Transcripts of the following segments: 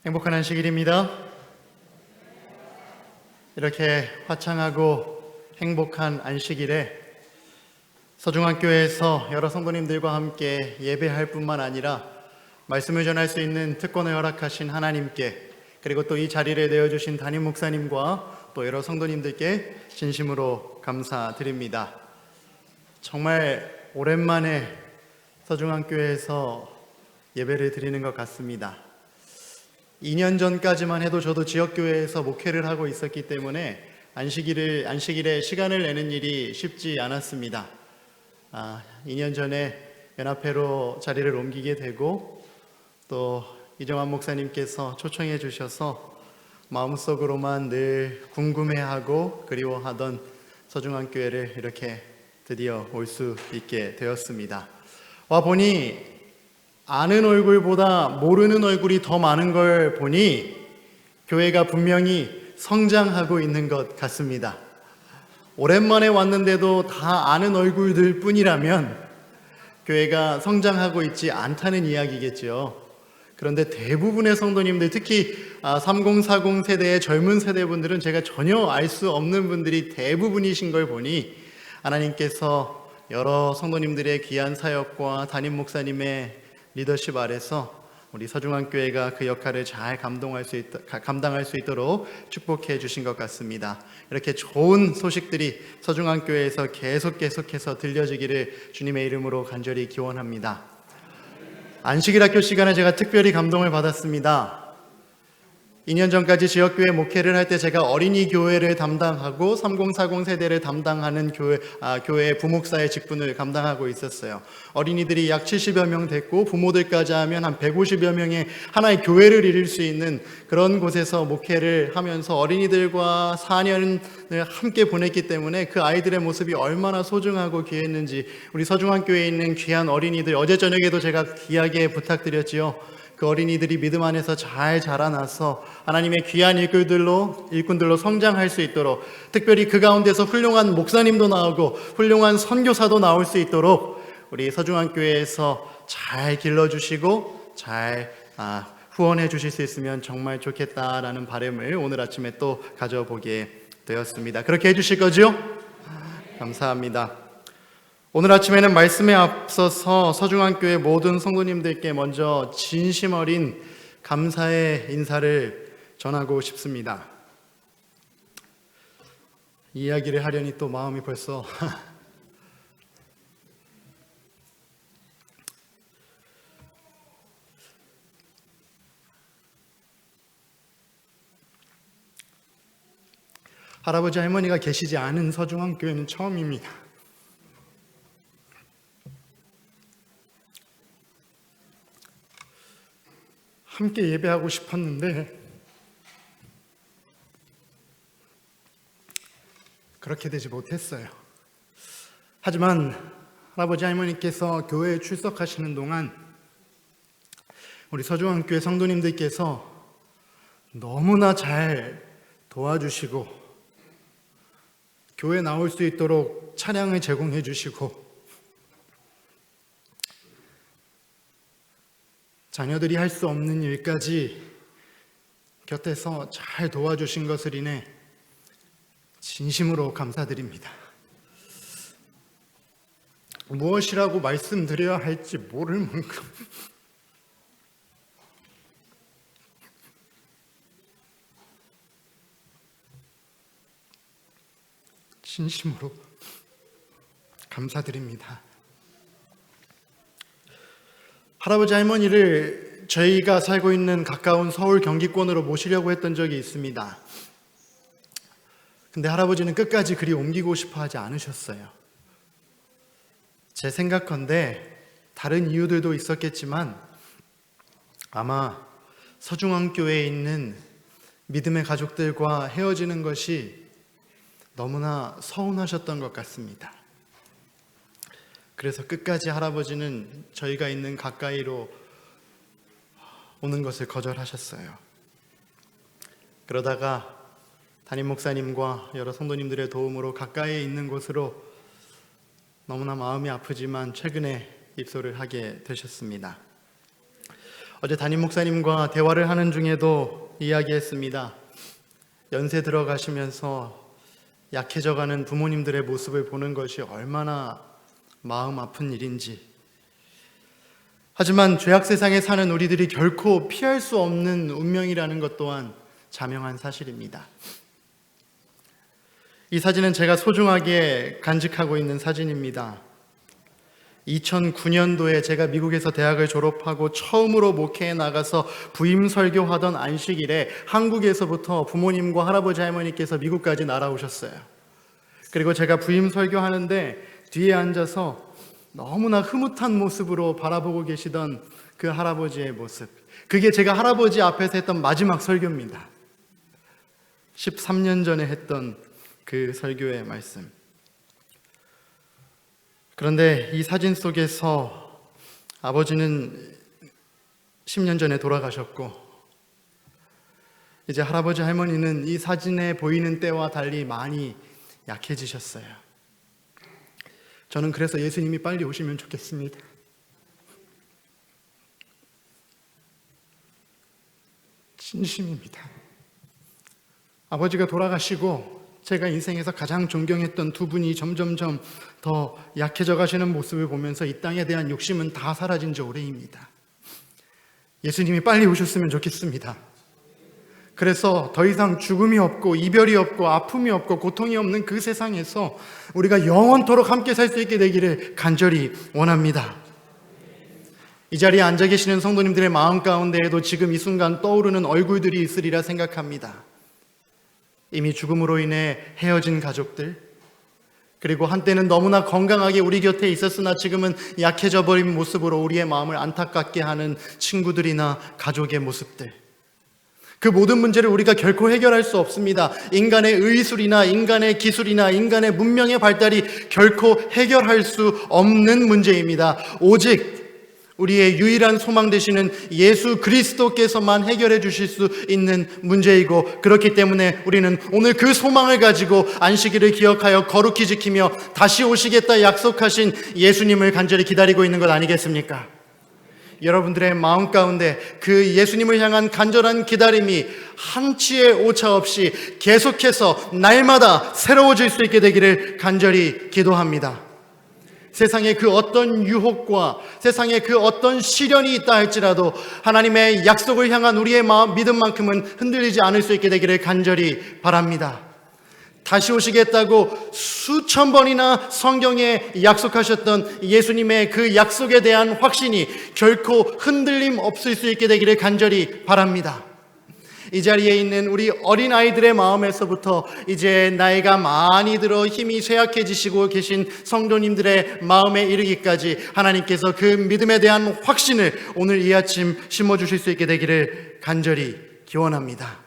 행복한 안식일입니다. 이렇게 화창하고 행복한 안식일에 서중학교에서 여러 성도님들과 함께 예배할 뿐만 아니라 말씀을 전할 수 있는 특권을 허락하신 하나님께, 그리고 또 이 자리를 내어주신 담임 목사님과 또 여러 성도님들께 진심으로 감사드립니다. 정말 오랜만에 서중학교에서 예배를 드리는 것 같습니다. 2년 전까지만 해도 저도 지역교회에서 목회를 하고 있었기 때문에 안식일에 시간을 내는 일이 쉽지 않았습니다. 2년 전에 연합회로 자리를 옮기게 되고 또 이정환 목사님께서 초청해 주셔서 마음속으로만 늘 궁금해하고 그리워하던 서중앙교회를 이렇게 드디어 올 수 있게 되었습니다. 와 보니 아는 얼굴보다 모르는 얼굴이 더 많은 걸 보니 교회가 분명히 성장하고 있는 것 같습니다. 오랜만에 왔는데도 다 아는 얼굴들 뿐이라면 교회가 성장하고 있지 않다는 이야기겠죠. 그런데 대부분의 성도님들, 특히 3040 세대의 젊은 세대분들은 제가 전혀 알 수 없는 분들이 대부분이신 걸 보니 하나님께서 여러 성도님들의 귀한 사역과 담임 목사님의 리더십 아래서 우리 서중앙교회가 그 역할을 잘 감당할 수 있도록 축복해 주신 것 같습니다. 이렇게 좋은 소식들이 서중앙교회에서 계속해서 들려지기를 주님의 이름으로 간절히 기원합니다. 안식일 학교 시간에 제가 특별히 감동을 받았습니다. 2년 전까지 지역교회 목회를 할 때 제가 어린이 교회를 담당하고 3040 세대를 담당하는 교회 부목사의 직분을 감당하고 있었어요. 어린이들이 약 70여 명 됐고 부모들까지 하면 한 150여 명의 하나의 교회를 이룰 수 있는 그런 곳에서 목회를 하면서 어린이들과 4년을 함께 보냈기 때문에 그 아이들의 모습이 얼마나 소중하고 귀했는지, 우리 서중앙교회에 있는 귀한 어린이들, 어제 저녁에도 제가 귀하게 부탁드렸지요. 그 어린이들이 믿음 안에서 잘 자라나서 하나님의 귀한 일꾼들로 성장할 수 있도록, 특별히 그 가운데서 훌륭한 목사님도 나오고 훌륭한 선교사도 나올 수 있도록 우리 서중앙교회에서 잘 길러주시고 잘 후원해 주실 수 있으면 정말 좋겠다라는 바람을 오늘 아침에 또 가져보게 되었습니다. 그렇게 해주실 거죠? 감사합니다. 오늘 아침에는 말씀에 앞서서 서중앙교회 모든 성도님들께 먼저 진심 어린 감사의 인사를 전하고 싶습니다. 이 이야기를 하려니 또 마음이 벌써 할아버지 할머니가 계시지 않은 서중앙교회는 처음입니다. 함께 예배하고 싶었는데 그렇게 되지 못했어요. 하지만 할아버지 할머니께서 교회에 출석하시는 동안 우리 서중앙교회 성도님들께서 너무나 잘 도와주시고 교회 나올 수 있도록 차량을 제공해 주시고 자녀들이 할 수 없는 일까지 곁에서 잘 도와주신 것을 인해 진심으로 감사드립니다. 무엇이라고 말씀드려야 할지 모를 만큼 진심으로 감사드립니다. 할아버지 할머니를 저희가 살고 있는 가까운 서울 경기권으로 모시려고 했던 적이 있습니다. 근데 할아버지는 끝까지 그리 옮기고 싶어 하지 않으셨어요. 제 생각컨대 다른 이유들도 있었겠지만 아마 서중앙교회에 있는 믿음의 가족들과 헤어지는 것이 너무나 서운하셨던 것 같습니다. 그래서 끝까지 할아버지는 저희가 있는 가까이로 오는 것을 거절하셨어요. 그러다가 담임 목사님과 여러 성도님들의 도움으로 가까이에 있는 곳으로 너무나 마음이 아프지만 최근에 입소를 하게 되셨습니다. 어제 담임 목사님과 대화를 하는 중에도 이야기했습니다. 연세 들어가시면서 약해져가는 부모님들의 모습을 보는 것이 얼마나 마음 아픈 일인지. 하지만 죄악 세상에 사는 우리들이 결코 피할 수 없는 운명이라는 것 또한 자명한 사실입니다. 이 사진은 제가 소중하게 간직하고 있는 사진입니다. 2009년도에 제가 미국에서 대학을 졸업하고 처음으로 목회에 나가서 부임 설교하던 안식일에 한국에서부터 부모님과 할아버지 할머니께서 미국까지 날아오셨어요. 그리고 제가 부임 설교하는데 뒤에 앉아서 너무나 흐뭇한 모습으로 바라보고 계시던 그 할아버지의 모습, 그게 제가 할아버지 앞에서 했던 마지막 설교입니다. 13년 전에 했던 그 설교의 말씀. 그런데 이 사진 속에서 아버지는 10년 전에 돌아가셨고, 이제 할아버지 할머니는 이 사진에 보이는 때와 달리 많이 약해지셨어요. 저는 그래서 예수님이 빨리 오시면 좋겠습니다. 진심입니다. 아버지가 돌아가시고 제가 인생에서 가장 존경했던 두 분이 점점점 더 약해져 가시는 모습을 보면서 이 땅에 대한 욕심은 다 사라진 지 오래입니다. 예수님이 빨리 오셨으면 좋겠습니다. 그래서 더 이상 죽음이 없고 이별이 없고 아픔이 없고 고통이 없는 그 세상에서 우리가 영원토록 함께 살 수 있게 되기를 간절히 원합니다. 이 자리에 앉아 계시는 성도님들의 마음 가운데에도 지금 이 순간 떠오르는 얼굴들이 있으리라 생각합니다. 이미 죽음으로 인해 헤어진 가족들, 그리고 한때는 너무나 건강하게 우리 곁에 있었으나 지금은 약해져 버린 모습으로 우리의 마음을 안타깝게 하는 친구들이나 가족의 모습들, 그 모든 문제를 우리가 결코 해결할 수 없습니다. 인간의 의술이나 인간의 기술이나 인간의 문명의 발달이 결코 해결할 수 없는 문제입니다. 오직 우리의 유일한 소망 되시는 예수 그리스도께서만 해결해 주실 수 있는 문제이고, 그렇기 때문에 우리는 오늘 그 소망을 가지고 안식일을 기억하여 거룩히 지키며 다시 오시겠다 약속하신 예수님을 간절히 기다리고 있는 것 아니겠습니까? 여러분들의 마음 가운데 그 예수님을 향한 간절한 기다림이 한치의 오차 없이 계속해서 날마다 새로워질 수 있게 되기를 간절히 기도합니다. 세상에 그 어떤 유혹과 세상에 그 어떤 시련이 있다 할지라도 하나님의 약속을 향한 우리의 마음 믿음만큼은 흔들리지 않을 수 있게 되기를 간절히 바랍니다. 다시 오시겠다고 수천 번이나 성경에 약속하셨던 예수님의 그 약속에 대한 확신이 결코 흔들림 없을 수 있게 되기를 간절히 바랍니다. 이 자리에 있는 우리 어린아이들의 마음에서부터 이제 나이가 많이 들어 힘이 쇠약해지시고 계신 성도님들의 마음에 이르기까지 하나님께서 그 믿음에 대한 확신을 오늘 이 아침 심어주실 수 있게 되기를 간절히 기원합니다.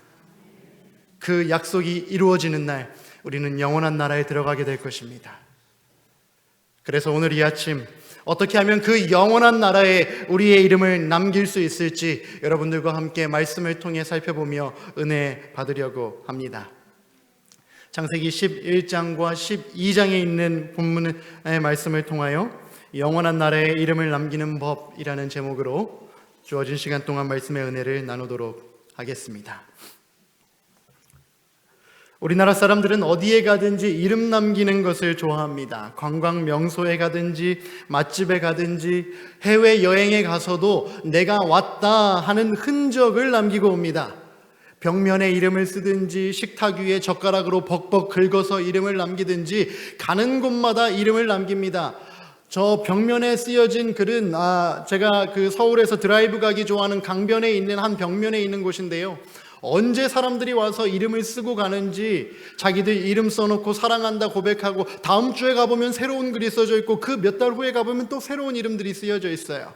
그 약속이 이루어지는 날 우리는 영원한 나라에 들어가게 될 것입니다. 그래서 오늘 이 아침 어떻게 하면 그 영원한 나라에 우리의 이름을 남길 수 있을지 여러분들과 함께 말씀을 통해 살펴보며 은혜 받으려고 합니다. 창세기 11장과 12장에 있는 본문의 말씀을 통하여 영원한 나라에 이름을 남기는 법이라는 제목으로 주어진 시간 동안 말씀의 은혜를 나누도록 하겠습니다. 우리나라 사람들은 어디에 가든지 이름 남기는 것을 좋아합니다. 관광 명소에 가든지 맛집에 가든지 해외여행에 가서도 내가 왔다 하는 흔적을 남기고 옵니다. 벽면에 이름을 쓰든지 식탁 위에 젓가락으로 벅벅 긁어서 이름을 남기든지 가는 곳마다 이름을 남깁니다. 저 벽면에 쓰여진 글은 제가 그 서울에서 드라이브 가기 좋아하는 강변에 있는 한 벽면에 있는 곳인데요. 언제 사람들이 와서 이름을 쓰고 가는지 자기들 이름 써놓고 사랑한다 고백하고 다음 주에 가보면 새로운 글이 써져 있고 그 몇 달 후에 가보면 또 새로운 이름들이 쓰여져 있어요.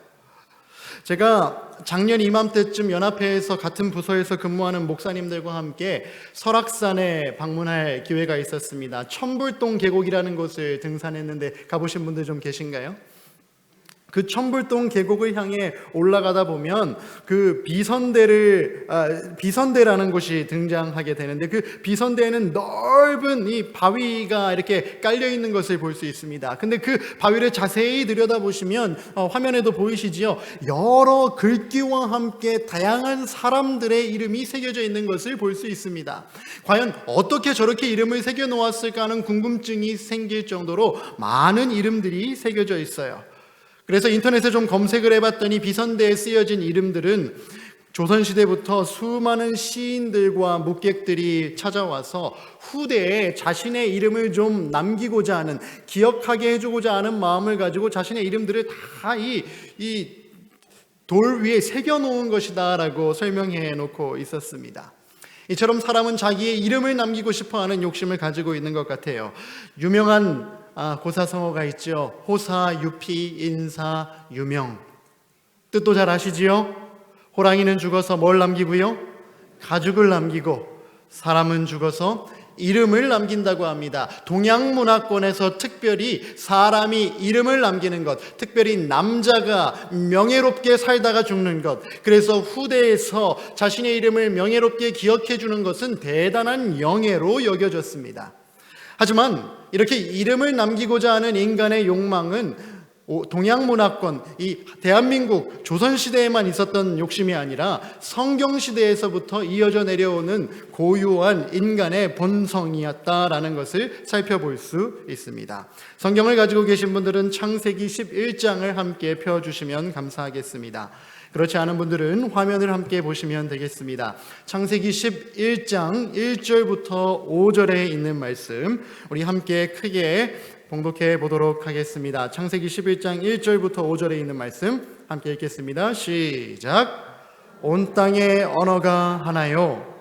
제가 작년 이맘때쯤 연합회에서 같은 부서에서 근무하는 목사님들과 함께 설악산에 방문할 기회가 있었습니다. 천불동 계곡이라는 곳을 등산했는데 가보신 분들 좀 계신가요? 그 천불동 계곡을 향해 올라가다 보면 그 비선대라는 곳이 등장하게 되는데, 그 비선대에는 넓은 이 바위가 이렇게 깔려 있는 것을 볼 수 있습니다. 근데 그 바위를 자세히 들여다보시면 화면에도 보이시지요? 여러 글귀와 함께 다양한 사람들의 이름이 새겨져 있는 것을 볼 수 있습니다. 과연 어떻게 저렇게 이름을 새겨 놓았을까 하는 궁금증이 생길 정도로 많은 이름들이 새겨져 있어요. 그래서 인터넷에 좀 검색을 해봤더니 비선대에 쓰여진 이름들은 조선시대부터 수많은 시인들과 묵객들이 찾아와서 후대에 자신의 이름을 좀 남기고자 하는, 기억하게 해주고자 하는 마음을 가지고 자신의 이름들을 다 이 돌 위에 새겨놓은 것이다 라고 설명해 놓고 있었습니다. 이처럼 사람은 자기의 이름을 남기고 싶어하는 욕심을 가지고 있는 것 같아요. 유명한 고사성어가 있죠. 호사, 유피, 인사, 유명. 뜻도 잘 아시지요? 호랑이는 죽어서 뭘 남기고요? 가죽을 남기고, 사람은 죽어서 이름을 남긴다고 합니다. 동양문화권에서 특별히 사람이 이름을 남기는 것, 특별히 남자가 명예롭게 살다가 죽는 것, 그래서 후대에서 자신의 이름을 명예롭게 기억해 주는 것은 대단한 영예로 여겨졌습니다. 하지만 이렇게 이름을 남기고자 하는 인간의 욕망은 동양문화권, 이 대한민국 조선시대에만 있었던 욕심이 아니라 성경시대에서부터 이어져 내려오는 고유한 인간의 본성이었다라는 것을 살펴볼 수 있습니다. 성경을 가지고 계신 분들은 창세기 11장을 함께 펴주시면 감사하겠습니다. 그렇지 않은 분들은 화면을 함께 보시면 되겠습니다. 창세기 11장 1절부터 5절에 있는 말씀, 우리 함께 크게 봉독해 보도록 하겠습니다. 창세기 11장 1절부터 5절에 있는 말씀 함께 읽겠습니다. 시작. 온 땅의 언어가 하나요.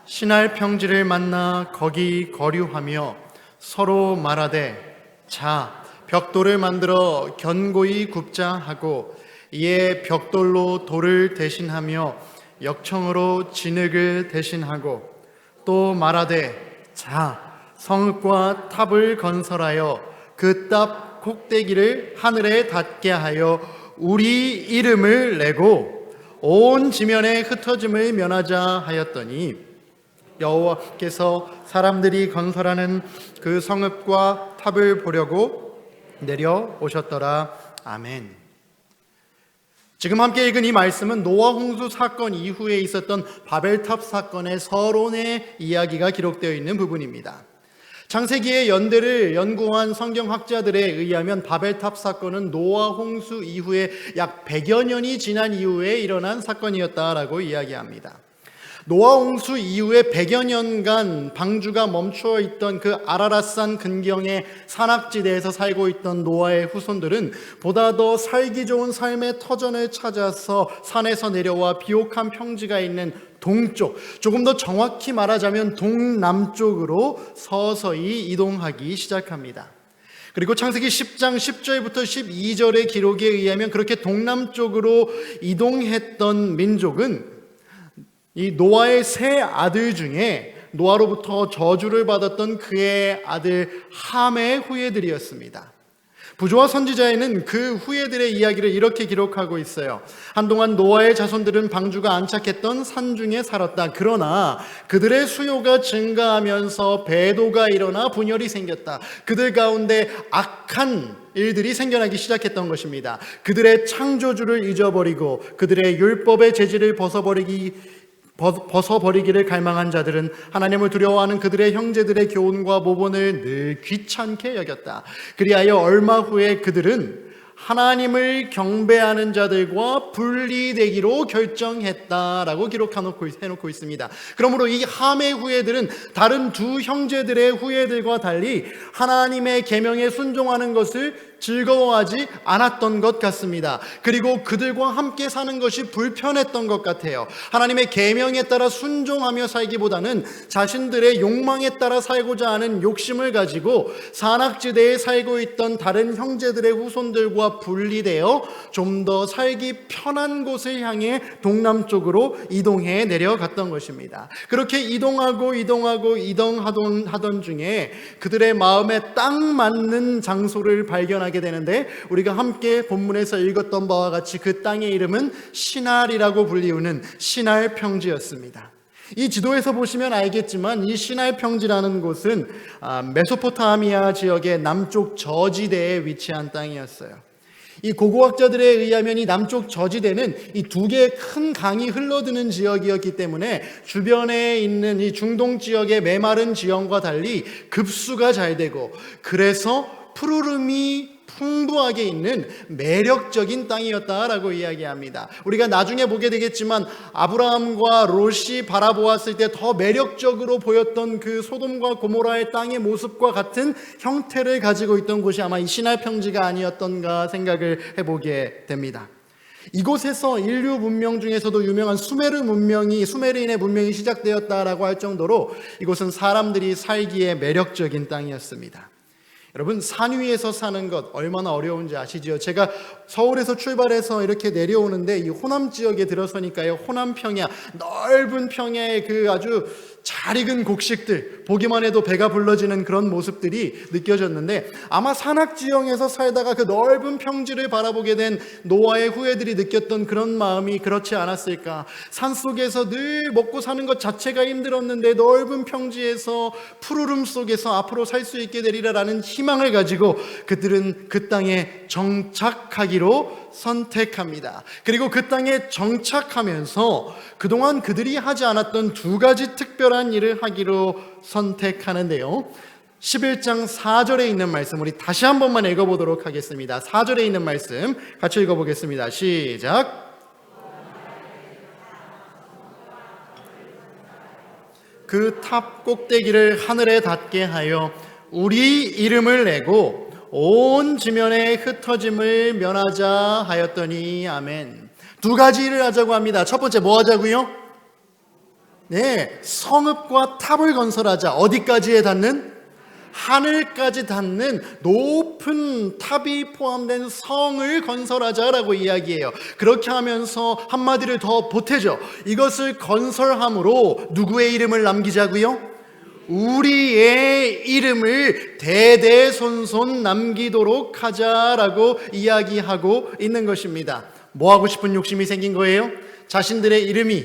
신할 평지를 만나 거기 거류하며 서로 말하되, 자, 벽돌을 만들어 견고히 굽자 하고, 이에 벽돌로 돌을 대신하며 역청으로 진흙을 대신하고, 또 말하되, 자, 성읍과 탑을 건설하여 그 탑 꼭대기를 하늘에 닿게 하여 우리 이름을 내고 온 지면에 흩어짐을 면하자 하였더니, 여호와께서 사람들이 건설하는 그 성읍과 탑을 보려고 내려오셨더라. 아멘. 지금 함께 읽은 이 말씀은 노아 홍수 사건 이후에 있었던 바벨탑 사건의 서론의 이야기가 기록되어 있는 부분입니다. 창세기의 연대를 연구한 성경학자들에 의하면 바벨탑 사건은 노아 홍수 이후에 약 100여 년이 지난 이후에 일어난 사건이었다라고 이야기합니다. 노아 홍수 이후에 100여 년간 방주가 멈추어 있던 그 아라랏산 근경의 산악지대에서 살고 있던 노아의 후손들은 보다 더 살기 좋은 삶의 터전을 찾아서 산에서 내려와 비옥한 평지가 있는 동쪽, 조금 더 정확히 말하자면 동남쪽으로 서서히 이동하기 시작합니다. 그리고 창세기 10장 10절부터 12절의 기록에 의하면 그렇게 동남쪽으로 이동했던 민족은 이 노아의 세 아들 중에 노아로부터 저주를 받았던 그의 아들 함의 후예들이었습니다. 부조와 선지자에는 그 후예들의 이야기를 이렇게 기록하고 있어요. 한동안 노아의 자손들은 방주가 안착했던 산중에 살았다. 그러나 그들의 수요가 증가하면서 배도가 일어나 분열이 생겼다. 그들 가운데 악한 일들이 생겨나기 시작했던 것입니다. 그들의 창조주를 잊어버리고 그들의 율법의 재질을 벗어버리기를 갈망한 자들은 하나님을 두려워하는 그들의 형제들의 교훈과 모본을 늘 귀찮게 여겼다. 그리하여 얼마 후에 그들은 하나님을 경배하는 자들과 분리되기로 결정했다라고 해놓고 있습니다. 그러므로 이 함의 후예들은 다른 두 형제들의 후예들과 달리 하나님의 계명에 순종하는 것을 즐거워하지 않았던 것 같습니다. 그리고 그들과 함께 사는 것이 불편했던 것 같아요. 하나님의 계명에 따라 순종하며 살기보다는 자신들의 욕망에 따라 살고자 하는 욕심을 가지고 산악지대에 살고 있던 다른 형제들의 후손들과 분리되어 좀 더 살기 편한 곳을 향해 동남쪽으로 이동해 내려갔던 것입니다. 그렇게 이동하던 중에 그들의 마음에 딱 맞는 장소를 발견하게 되는데, 우리가 함께 본문에서 읽었던 바와 같이 그 땅의 이름은 시날이라고 불리우는 시날 평지였습니다. 이 지도에서 보시면 알겠지만 이 시날 평지라는 곳은 메소포타미아 지역의 남쪽 저지대에 위치한 땅이었어요. 이 고고학자들에 의하면 이 남쪽 저지대는 이 두 개의 큰 강이 흘러드는 지역이었기 때문에 주변에 있는 이 중동 지역의 메마른 지형과 달리 급수가 잘 되고, 그래서 푸르름이 풍부하게 있는 매력적인 땅이었다라고 이야기합니다. 우리가 나중에 보게 되겠지만 아브라함과 롯이 바라보았을 때 더 매력적으로 보였던 그 소돔과 고모라의 땅의 모습과 같은 형태를 가지고 있던 곳이 아마 이 시날 평지가 아니었던가 생각을 해보게 됩니다. 이곳에서 인류 문명 중에서도 유명한 수메르인의 문명이 시작되었다라고 할 정도로 이곳은 사람들이 살기에 매력적인 땅이었습니다. 여러분, 산 위에서 사는 것 얼마나 어려운지 아시죠? 제가 서울에서 출발해서 이렇게 내려오는데 이 호남 지역에 들어서니까요, 호남 평야, 넓은 평야의 그 아주 잘 익은 곡식들, 보기만 해도 배가 불러지는 그런 모습들이 느껴졌는데, 아마 산악지형에서 살다가 그 넓은 평지를 바라보게 된 노아의 후예들이 느꼈던 그런 마음이 그렇지 않았을까. 산속에서 늘 먹고 사는 것 자체가 힘들었는데 넓은 평지에서 푸르름 속에서 앞으로 살 수 있게 되리라라는 희망을 가지고 그들은 그 땅에 정착하기로 선택합니다. 그리고 그 땅에 정착하면서 그동안 그들이 하지 않았던 두 가지 특별한 일을 하기로 선택하는데요, 11장 4절에 있는 말씀 우리 다시 한 번만 읽어보도록 하겠습니다. 4절에 있는 말씀 같이 읽어보겠습니다. 시작. 그 탑 꼭대기를 하늘에 닿게 하여 우리 이름을 내고 온 지면에 흩어짐을 면하자 하였더니. 아멘. 두 가지 일을 하자고 합니다. 첫 번째 뭐 하자고요? 네, 성읍과 탑을 건설하자. 어디까지에 닿는? 하늘까지 닿는 높은 탑이 포함된 성을 건설하자라고 이야기해요. 그렇게 하면서 한마디를 더 보태죠. 이것을 건설함으로 누구의 이름을 남기자고요? 우리의 이름을 대대손손 남기도록 하자라고 이야기하고 있는 것입니다. 뭐 하고 싶은 욕심이 생긴 거예요? 자신들의 이름이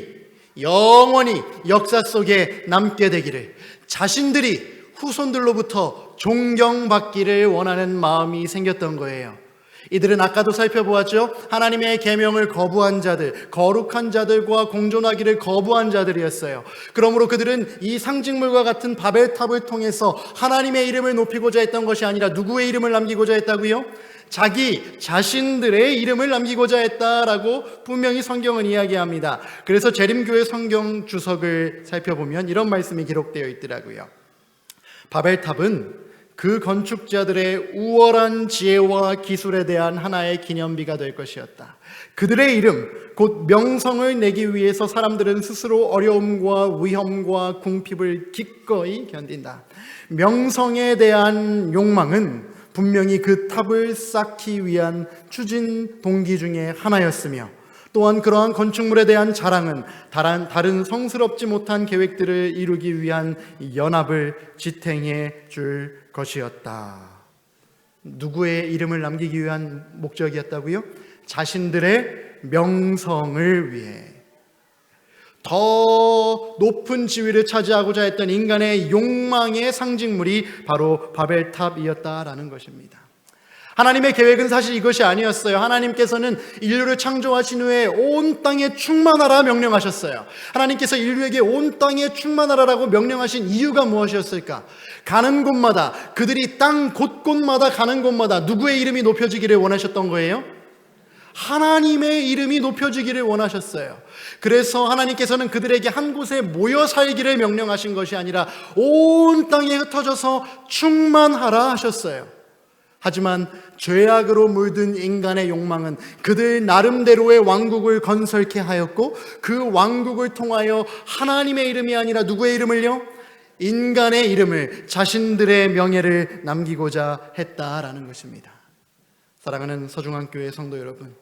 영원히 역사 속에 남게 되기를, 자신들이 후손들로부터 존경받기를 원하는 마음이 생겼던 거예요. 이들은 아까도 살펴보았죠. 하나님의 계명을 거부한 자들, 거룩한 자들과 공존하기를 거부한 자들이었어요. 그러므로 그들은 이 상징물과 같은 바벨탑을 통해서 하나님의 이름을 높이고자 했던 것이 아니라 누구의 이름을 남기고자 했다고요? 자신들의 이름을 남기고자 했다라고 분명히 성경은 이야기합니다. 그래서 재림교회 성경 주석을 살펴보면 이런 말씀이 기록되어 있더라고요. 바벨탑은 그 건축자들의 우월한 지혜와 기술에 대한 하나의 기념비가 될 것이었다. 그들의 이름, 곧 명성을 내기 위해서 사람들은 스스로 어려움과 위험과 궁핍을 기꺼이 견딘다. 명성에 대한 욕망은 분명히 그 탑을 쌓기 위한 추진 동기 중에 하나였으며, 또한 그러한 건축물에 대한 자랑은 다른 성스럽지 못한 계획들을 이루기 위한 연합을 지탱해 줄 것이었다. 누구의 이름을 남기기 위한 목적이었다고요? 자신들의 명성을 위해 더 높은 지위를 차지하고자 했던 인간의 욕망의 상징물이 바로 바벨탑이었다라는 것입니다. 하나님의 계획은 사실 이것이 아니었어요. 하나님께서는 인류를 창조하신 후에 온 땅에 충만하라 명령하셨어요. 하나님께서 인류에게 온 땅에 충만하라라고 명령하신 이유가 무엇이었을까? 가는 곳마다, 그들이 땅 곳곳마다 가는 곳마다 누구의 이름이 높여지기를 원하셨던 거예요? 하나님의 이름이 높여지기를 원하셨어요. 그래서 하나님께서는 그들에게 한 곳에 모여 살기를 명령하신 것이 아니라 온 땅에 흩어져서 충만하라 하셨어요. 하지만 죄악으로 물든 인간의 욕망은 그들 나름대로의 왕국을 건설케 하였고, 그 왕국을 통하여 하나님의 이름이 아니라 누구의 이름을요? 인간의 이름을, 자신들의 명예를 남기고자 했다라는 것입니다. 사랑하는 서중앙교회 성도 여러분,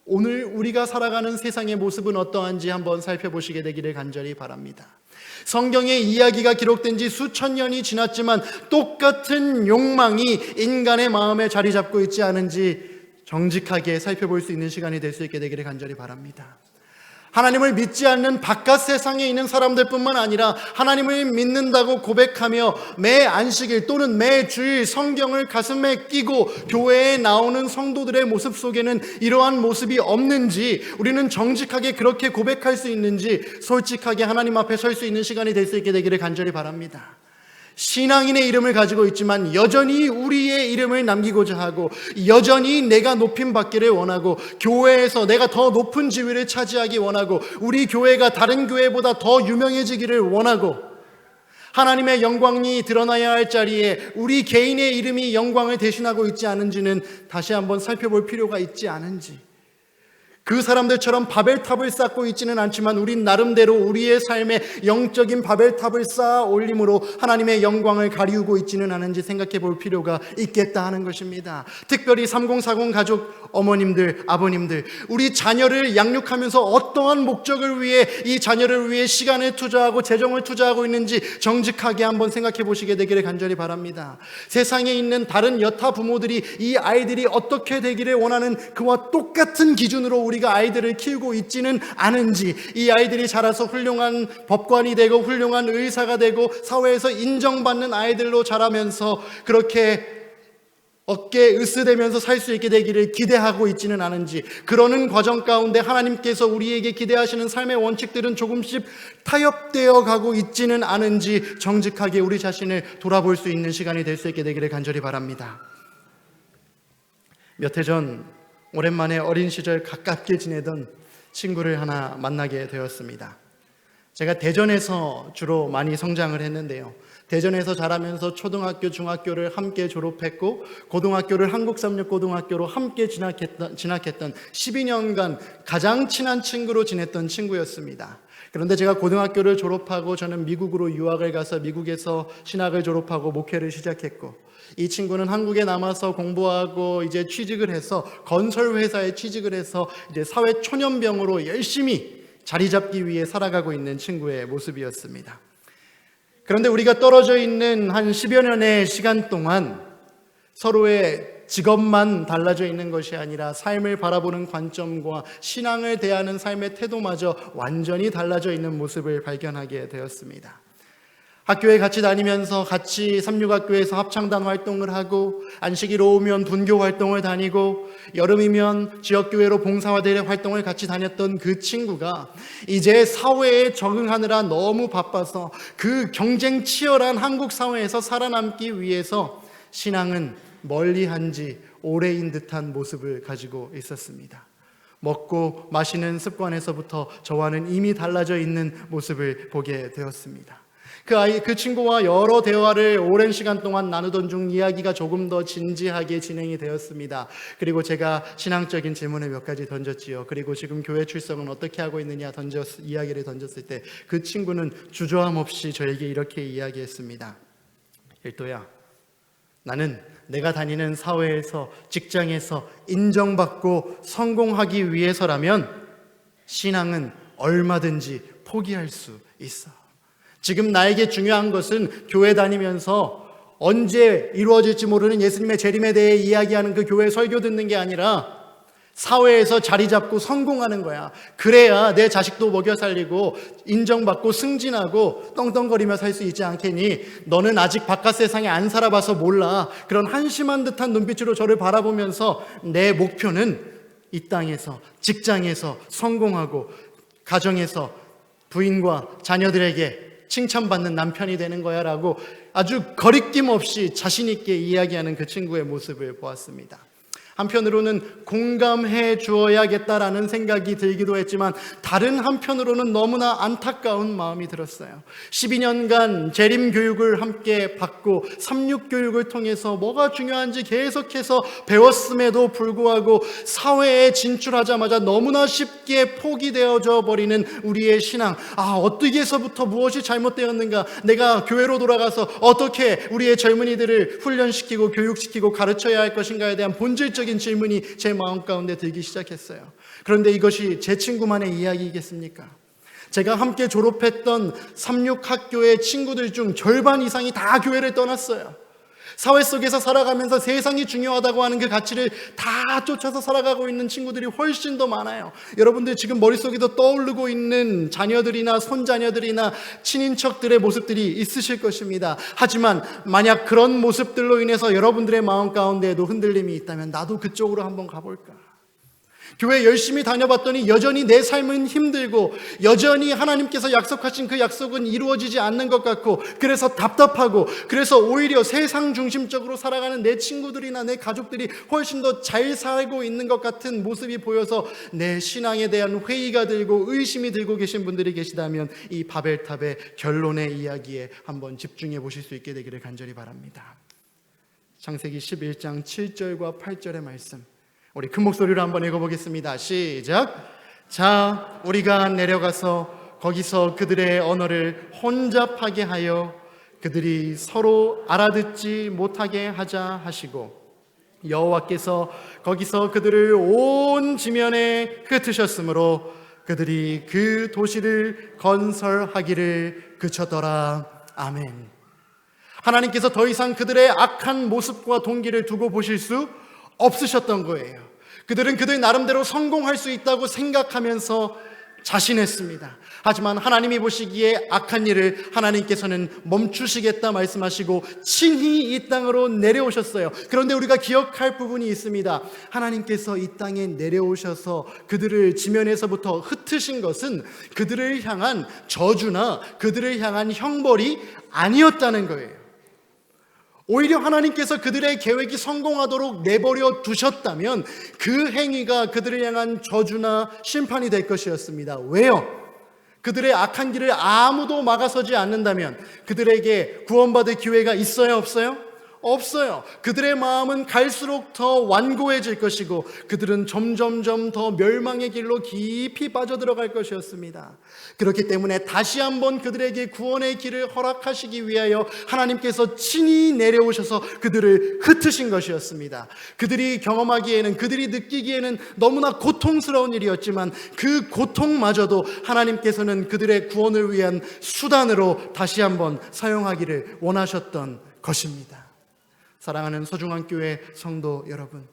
오늘 우리가 살아가는 세상의 모습은 어떠한지 한번 살펴보시게 되기를 간절히 바랍니다. 성경에 이야기가 기록된 지 수천 년이 지났지만 똑같은 욕망이 인간의 마음에 자리 잡고 있지 않은지 정직하게 살펴볼 수 있는 시간이 될 수 있게 되기를 간절히 바랍니다. 하나님을 믿지 않는 바깥 세상에 있는 사람들뿐만 아니라 하나님을 믿는다고 고백하며 매 안식일 또는 매 주일 성경을 가슴에 끼고 교회에 나오는 성도들의 모습 속에는 이러한 모습이 없는지, 우리는 정직하게 그렇게 고백할 수 있는지 솔직하게 하나님 앞에 설 수 있는 시간이 될 수 있게 되기를 간절히 바랍니다. 신앙인의 이름을 가지고 있지만 여전히 우리의 이름을 남기고자 하고, 여전히 내가 높임 받기를 원하고, 교회에서 내가 더 높은 지위를 차지하기 원하고, 우리 교회가 다른 교회보다 더 유명해지기를 원하고, 하나님의 영광이 드러나야 할 자리에 우리 개인의 이름이 영광을 대신하고 있지 않은지는 다시 한번 살펴볼 필요가 있지 않은지, 그 사람들처럼 바벨탑을 쌓고 있지는 않지만 우린 나름대로 우리의 삶에 영적인 바벨탑을 쌓아 올림으로 하나님의 영광을 가리우고 있지는 않은지 생각해 볼 필요가 있겠다 하는 것입니다. 특별히 3040 가족 어머님들, 아버님들, 우리 자녀를 양육하면서 어떠한 목적을 위해 이 자녀를 위해 시간을 투자하고 재정을 투자하고 있는지 정직하게 한번 생각해 보시게 되기를 간절히 바랍니다. 세상에 있는 다른 여타 부모들이 이 아이들이 어떻게 되기를 원하는 그와 똑같은 기준으로 우리가 아이들을 키우고 있지는 않은지, 이 아이들이 자라서 훌륭한 법관이 되고 훌륭한 의사가 되고 사회에서 인정받는 아이들로 자라면서 그렇게 어깨에 으스대면서 살 수 있게 되기를 기대하고 있지는 않은지, 그러는 과정 가운데 하나님께서 우리에게 기대하시는 삶의 원칙들은 조금씩 타협되어 가고 있지는 않은지 정직하게 우리 자신을 돌아볼 수 있는 시간이 될 수 있게 되기를 간절히 바랍니다. 몇 해 전 오랜만에 어린 시절 가깝게 지내던 친구를 하나 만나게 되었습니다. 제가 대전에서 주로 많이 성장을 했는데요, 대전에서 자라면서 초등학교, 중학교를 함께 졸업했고 고등학교를 한국삼육고등학교로 함께 진학했던 12년간 가장 친한 친구로 지냈던 친구였습니다. 그런데 제가 고등학교를 졸업하고 저는 미국으로 유학을 가서 미국에서 신학을 졸업하고 목회를 시작했고, 이 친구는 한국에 남아서 공부하고 이제 취직을 해서 건설회사에 취직을 해서 이제 사회 초년병으로 열심히 자리 잡기 위해 살아가고 있는 친구의 모습이었습니다. 그런데 우리가 떨어져 있는 한 10여 년의 시간 동안 서로의 직업만 달라져 있는 것이 아니라 삶을 바라보는 관점과 신앙을 대하는 삶의 태도마저 완전히 달라져 있는 모습을 발견하게 되었습니다. 학교에 같이 다니면서 같이 삼육학교에서 합창단 활동을 하고, 안식일 오후면 분교 활동을 다니고, 여름이면 지역교회로 봉사와대회 활동을 같이 다녔던 그 친구가 이제 사회에 적응하느라 너무 바빠서 그 경쟁 치열한 한국 사회에서 살아남기 위해서 신앙은 멀리한 지 오래인 듯한 모습을 가지고 있었습니다. 먹고 마시는 습관에서부터 저와는 이미 달라져 있는 모습을 보게 되었습니다. 그 친구와 여러 대화를 오랜 시간 동안 나누던 중 이야기가 조금 더 진지하게 진행이 되었습니다. 그리고 제가 신앙적인 질문을 몇 가지 던졌지요. 그리고 지금 교회 출석은 어떻게 하고 있느냐 이야기를 던졌을 때 그 친구는 주저함 없이 저에게 이렇게 이야기했습니다. 일도야, 나는 내가 다니는 사회에서, 직장에서 인정받고 성공하기 위해서라면 신앙은 얼마든지 포기할 수 있어. 지금 나에게 중요한 것은 교회 다니면서 언제 이루어질지 모르는 예수님의 재림에 대해 이야기하는 그 교회 설교 듣는 게 아니라 사회에서 자리 잡고 성공하는 거야. 그래야 내 자식도 먹여 살리고 인정받고 승진하고 떵떵거리며 살 수 있지 않겠니? 너는 아직 바깥 세상에 안 살아봐서 몰라. 그런 한심한 듯한 눈빛으로 저를 바라보면서 내 목표는 이 땅에서, 직장에서 성공하고 가정에서 부인과 자녀들에게 칭찬받는 남편이 되는 거야 라고 아주 거리낌 없이 자신 있게 이야기하는 그 친구의 모습을 보았습니다. 한편으로는 공감해 주어야겠다라는 생각이 들기도 했지만 다른 한편으로는 너무나 안타까운 마음이 들었어요. 12년간 재림 교육을 함께 받고 삼육 교육을 통해서 뭐가 중요한지 계속해서 배웠음에도 불구하고 사회에 진출하자마자 너무나 쉽게 포기되어져 버리는 우리의 신앙. 어떻게 해서부터 무엇이 잘못되었는가? 내가 교회로 돌아가서 어떻게 우리의 젊은이들을 훈련시키고 교육시키고 가르쳐야 할 것인가에 대한 본질적인 질문이 제 마음 가운데 들기 시작했어요. 그런데 이것이 제 친구만의 이야기이겠습니까? 제가 함께 졸업했던 삼육학교의 친구들 중 절반 이상이 다 교회를 떠났어요. 사회 속에서 살아가면서 세상이 중요하다고 하는 그 가치를 다 쫓아서 살아가고 있는 친구들이 훨씬 더 많아요. 여러분들 지금 머릿속에도 떠오르고 있는 자녀들이나 손자녀들이나 친인척들의 모습들이 있으실 것입니다. 하지만 만약 그런 모습들로 인해서 여러분들의 마음 가운데에도 흔들림이 있다면 나도 그쪽으로 한번 가볼까? 교회 열심히 다녀봤더니 여전히 내 삶은 힘들고 여전히 하나님께서 약속하신 그 약속은 이루어지지 않는 것 같고 그래서 답답하고 그래서 오히려 세상 중심적으로 살아가는 내 친구들이나 내 가족들이 훨씬 더 잘 살고 있는 것 같은 모습이 보여서 내 신앙에 대한 회의가 들고 의심이 들고 계신 분들이 계시다면 이 바벨탑의 결론의 이야기에 한번 집중해 보실 수 있게 되기를 간절히 바랍니다. 창세기 11장 7절과 8절의 말씀, 우리 큰 목소리로 한번 읽어보겠습니다. 시작. 자, 우리가 내려가서 거기서 그들의 언어를 혼잡하게 하여 그들이 서로 알아듣지 못하게 하자 하시고 여호와께서 거기서 그들을 온 지면에 흩으셨으므로 그들이 그 도시를 건설하기를 그쳤더라. 아멘. 하나님께서 더 이상 그들의 악한 모습과 동기를 두고 보실 수 없으셨던 거예요. 그들은 그들 나름대로 성공할 수 있다고 생각하면서 자신했습니다. 하지만 하나님이 보시기에 악한 일을 하나님께서는 멈추시겠다 말씀하시고 친히 이 땅으로 내려오셨어요. 그런데 우리가 기억할 부분이 있습니다. 하나님께서 이 땅에 내려오셔서 그들을 지면에서부터 흩으신 것은 그들을 향한 저주나 그들을 향한 형벌이 아니었다는 거예요. 오히려 하나님께서 그들의 계획이 성공하도록 내버려 두셨다면 그 행위가 그들을 향한 저주나 심판이 될 것이었습니다. 왜요? 그들의 악한 길을 아무도 막아서지 않는다면 그들에게 구원받을 기회가 있어요, 없어요? 없어요. 그들의 마음은 갈수록 더 완고해질 것이고 그들은 점점점 더 멸망의 길로 깊이 빠져들어갈 것이었습니다. 그렇기 때문에 다시 한번 그들에게 구원의 길을 허락하시기 위하여 하나님께서 친히 내려오셔서 그들을 흩으신 것이었습니다. 그들이 경험하기에는, 그들이 느끼기에는 너무나 고통스러운 일이었지만 그 고통마저도 하나님께서는 그들의 구원을 위한 수단으로 다시 한번 사용하기를 원하셨던 것입니다. 사랑하는 소중한 교회 성도 여러분,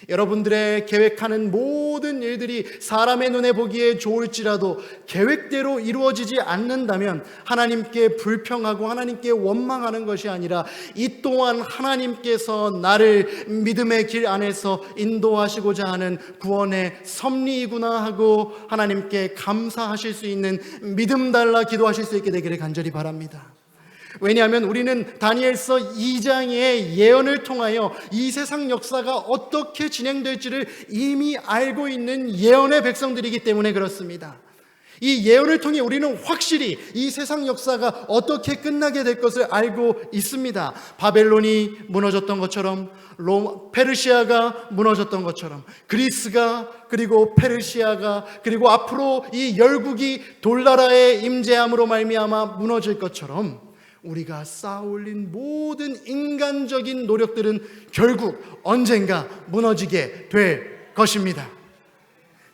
여러분들의 계획하는 모든 일들이 사람의 눈에 보기에 좋을지라도 계획대로 이루어지지 않는다면 하나님께 불평하고 하나님께 원망하는 것이 아니라 이 또한 하나님께서 나를 믿음의 길 안에서 인도하시고자 하는 구원의 섭리이구나 하고 하나님께 감사하실 수 있는 믿음 달라 기도하실 수 있게 되기를 간절히 바랍니다. 왜냐하면 우리는 다니엘서 2장의 예언을 통하여 이 세상 역사가 어떻게 진행될지를 이미 알고 있는 예언의 백성들이기 때문에 그렇습니다. 이 예언을 통해 우리는 확실히 이 세상 역사가 어떻게 끝나게 될 것을 알고 있습니다. 바벨론이 무너졌던 것처럼, 페르시아가 무너졌던 것처럼, 그리스가 그리고 페르시아가 그리고 앞으로 이 열국이 돌나라의 임재함으로 말미암아 무너질 것처럼 우리가 쌓아올린 모든 인간적인 노력들은 결국 언젠가 무너지게 될 것입니다.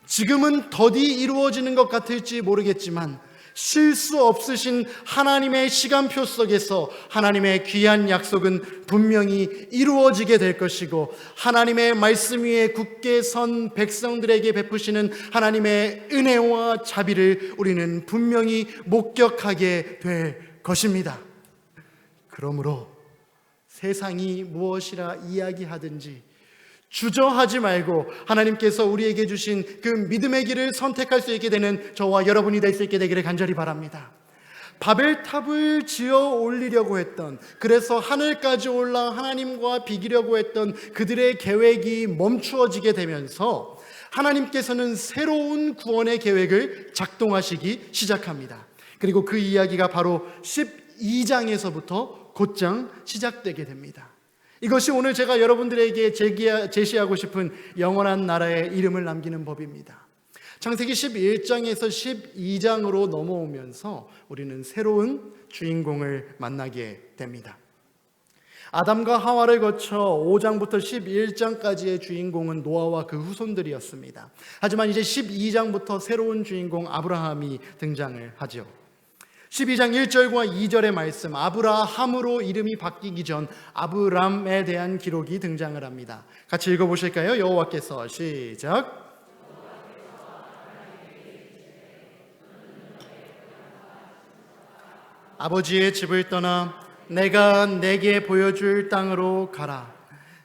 지금은 더디 이루어지는 것 같을지 모르겠지만 실수 없으신 하나님의 시간표 속에서 하나님의 귀한 약속은 분명히 이루어지게 될 것이고 하나님의 말씀 위에 굳게 선 백성들에게 베푸시는 하나님의 은혜와 자비를 우리는 분명히 목격하게 될 것입니다. 그러므로 세상이 무엇이라 이야기하든지 주저하지 말고 하나님께서 우리에게 주신 그 믿음의 길을 선택할 수 있게 되는 저와 여러분이 될 수 있게 되기를 간절히 바랍니다. 바벨탑을 지어 올리려고 했던, 그래서 하늘까지 올라 하나님과 비기려고 했던 그들의 계획이 멈추어지게 되면서 하나님께서는 새로운 구원의 계획을 작동하시기 시작합니다. 그리고 그 이야기가 바로 12장에서부터 곧장 시작되게 됩니다. 이것이 오늘 제가 여러분들에게 제시하고 싶은 영원한 나라의 이름을 남기는 법입니다. 창세기 11장에서 12장으로 넘어오면서 우리는 새로운 주인공을 만나게 됩니다. 아담과 하와를 거쳐 5장부터 11장까지의 주인공은 노아와 그 후손들이었습니다. 하지만 이제 12장부터 새로운 주인공 아브라함이 등장을 하죠. 12장 1절과 2절의 말씀, 아브라함으로 이름이 바뀌기 전 아브람에 대한 기록이 등장을 합니다. 같이 읽어보실까요? 여호와께서 시작. 아버지의 집을 떠나 내가 내게 보여줄 땅으로 가라.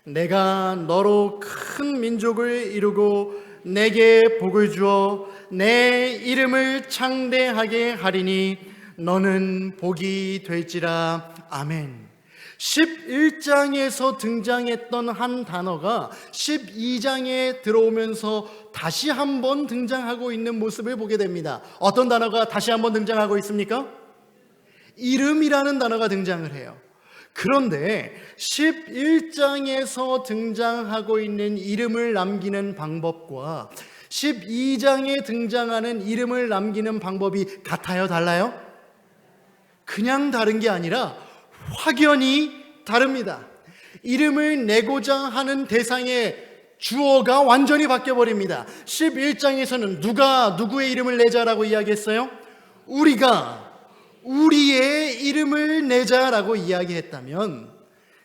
내가 너로 큰 민족을 이루고 내게 복을 주어 내 이름을 창대하게 하리니 너는 복이 될지라. 아멘. 11장에서 등장했던 한 단어가 12장에 들어오면서 다시 한번 등장하고 있는 모습을 보게 됩니다. 어떤 단어가 다시 한번 등장하고 있습니까? 이름이라는 단어가 등장을 해요. 그런데 11장에서 등장하고 있는 이름을 남기는 방법과 12장에 등장하는 이름을 남기는 방법이 같아요? 달라요? 그냥 다른 게 아니라 확연히 다릅니다. 이름을 내고자 하는 대상의 주어가 완전히 바뀌어버립니다. 11장에서는 누가 누구의 이름을 내자라고 이야기했어요? 우리가 우리의 이름을 내자라고 이야기했다면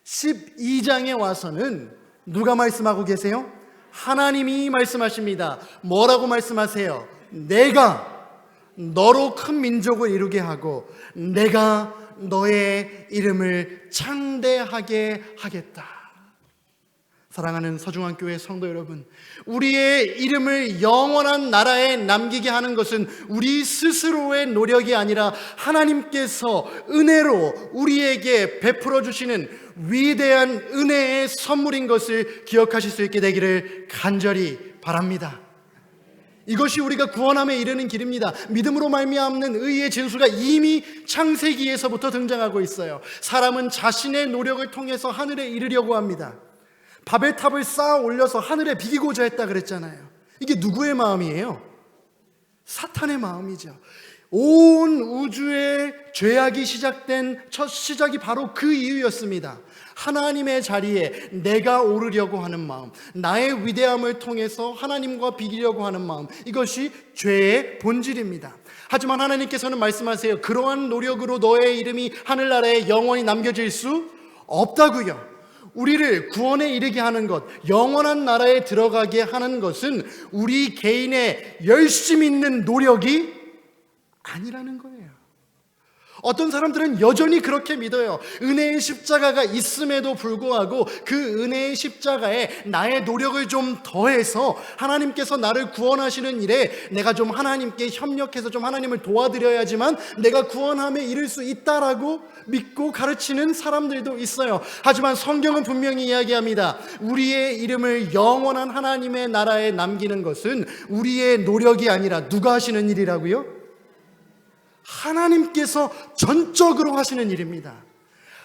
12장에 와서는 누가 말씀하고 계세요? 하나님이 말씀하십니다. 뭐라고 말씀하세요? 내가 너로 큰 민족을 이루게 하고 내가 너의 이름을 창대하게 하겠다. 사랑하는 서중한 교회 성도 여러분, 우리의 이름을 영원한 나라에 남기게 하는 것은 우리 스스로의 노력이 아니라 하나님께서 은혜로 우리에게 베풀어 주시는 위대한 은혜의 선물인 것을 기억하실 수 있게 되기를 간절히 바랍니다. 이것이 우리가 구원함에 이르는 길입니다. 믿음으로 말미암는 의의 진수가 이미 창세기에서부터 등장하고 있어요. 사람은 자신의 노력을 통해서 하늘에 이르려고 합니다. 바벨탑을 쌓아 올려서 하늘에 비기고자 했다 그랬잖아요. 이게 누구의 마음이에요? 사탄의 마음이죠. 온 우주의 죄악이 시작된 첫 시작이 바로 그 이유였습니다. 하나님의 자리에 내가 오르려고 하는 마음, 나의 위대함을 통해서 하나님과 비기려고 하는 마음, 이것이 죄의 본질입니다. 하지만 하나님께서는 말씀하세요. 그러한 노력으로 너의 이름이 하늘나라에 영원히 남겨질 수 없다고요. 우리를 구원에 이르게 하는 것, 영원한 나라에 들어가게 하는 것은 우리 개인의 열심 있는 노력이 아니라는 거예요. 어떤 사람들은 여전히 그렇게 믿어요. 은혜의 십자가가 있음에도 불구하고 그 은혜의 십자가에 나의 노력을 좀 더해서 하나님께서 나를 구원하시는 일에 내가 좀 하나님께 협력해서 좀 하나님을 도와드려야지만 내가 구원함에 이를 수 있다라고 믿고 가르치는 사람들도 있어요. 하지만 성경은 분명히 이야기합니다. 우리의 이름을 영원한 하나님의 나라에 남기는 것은 우리의 노력이 아니라 누가 하시는 일이라고요? 하나님께서 전적으로 하시는 일입니다.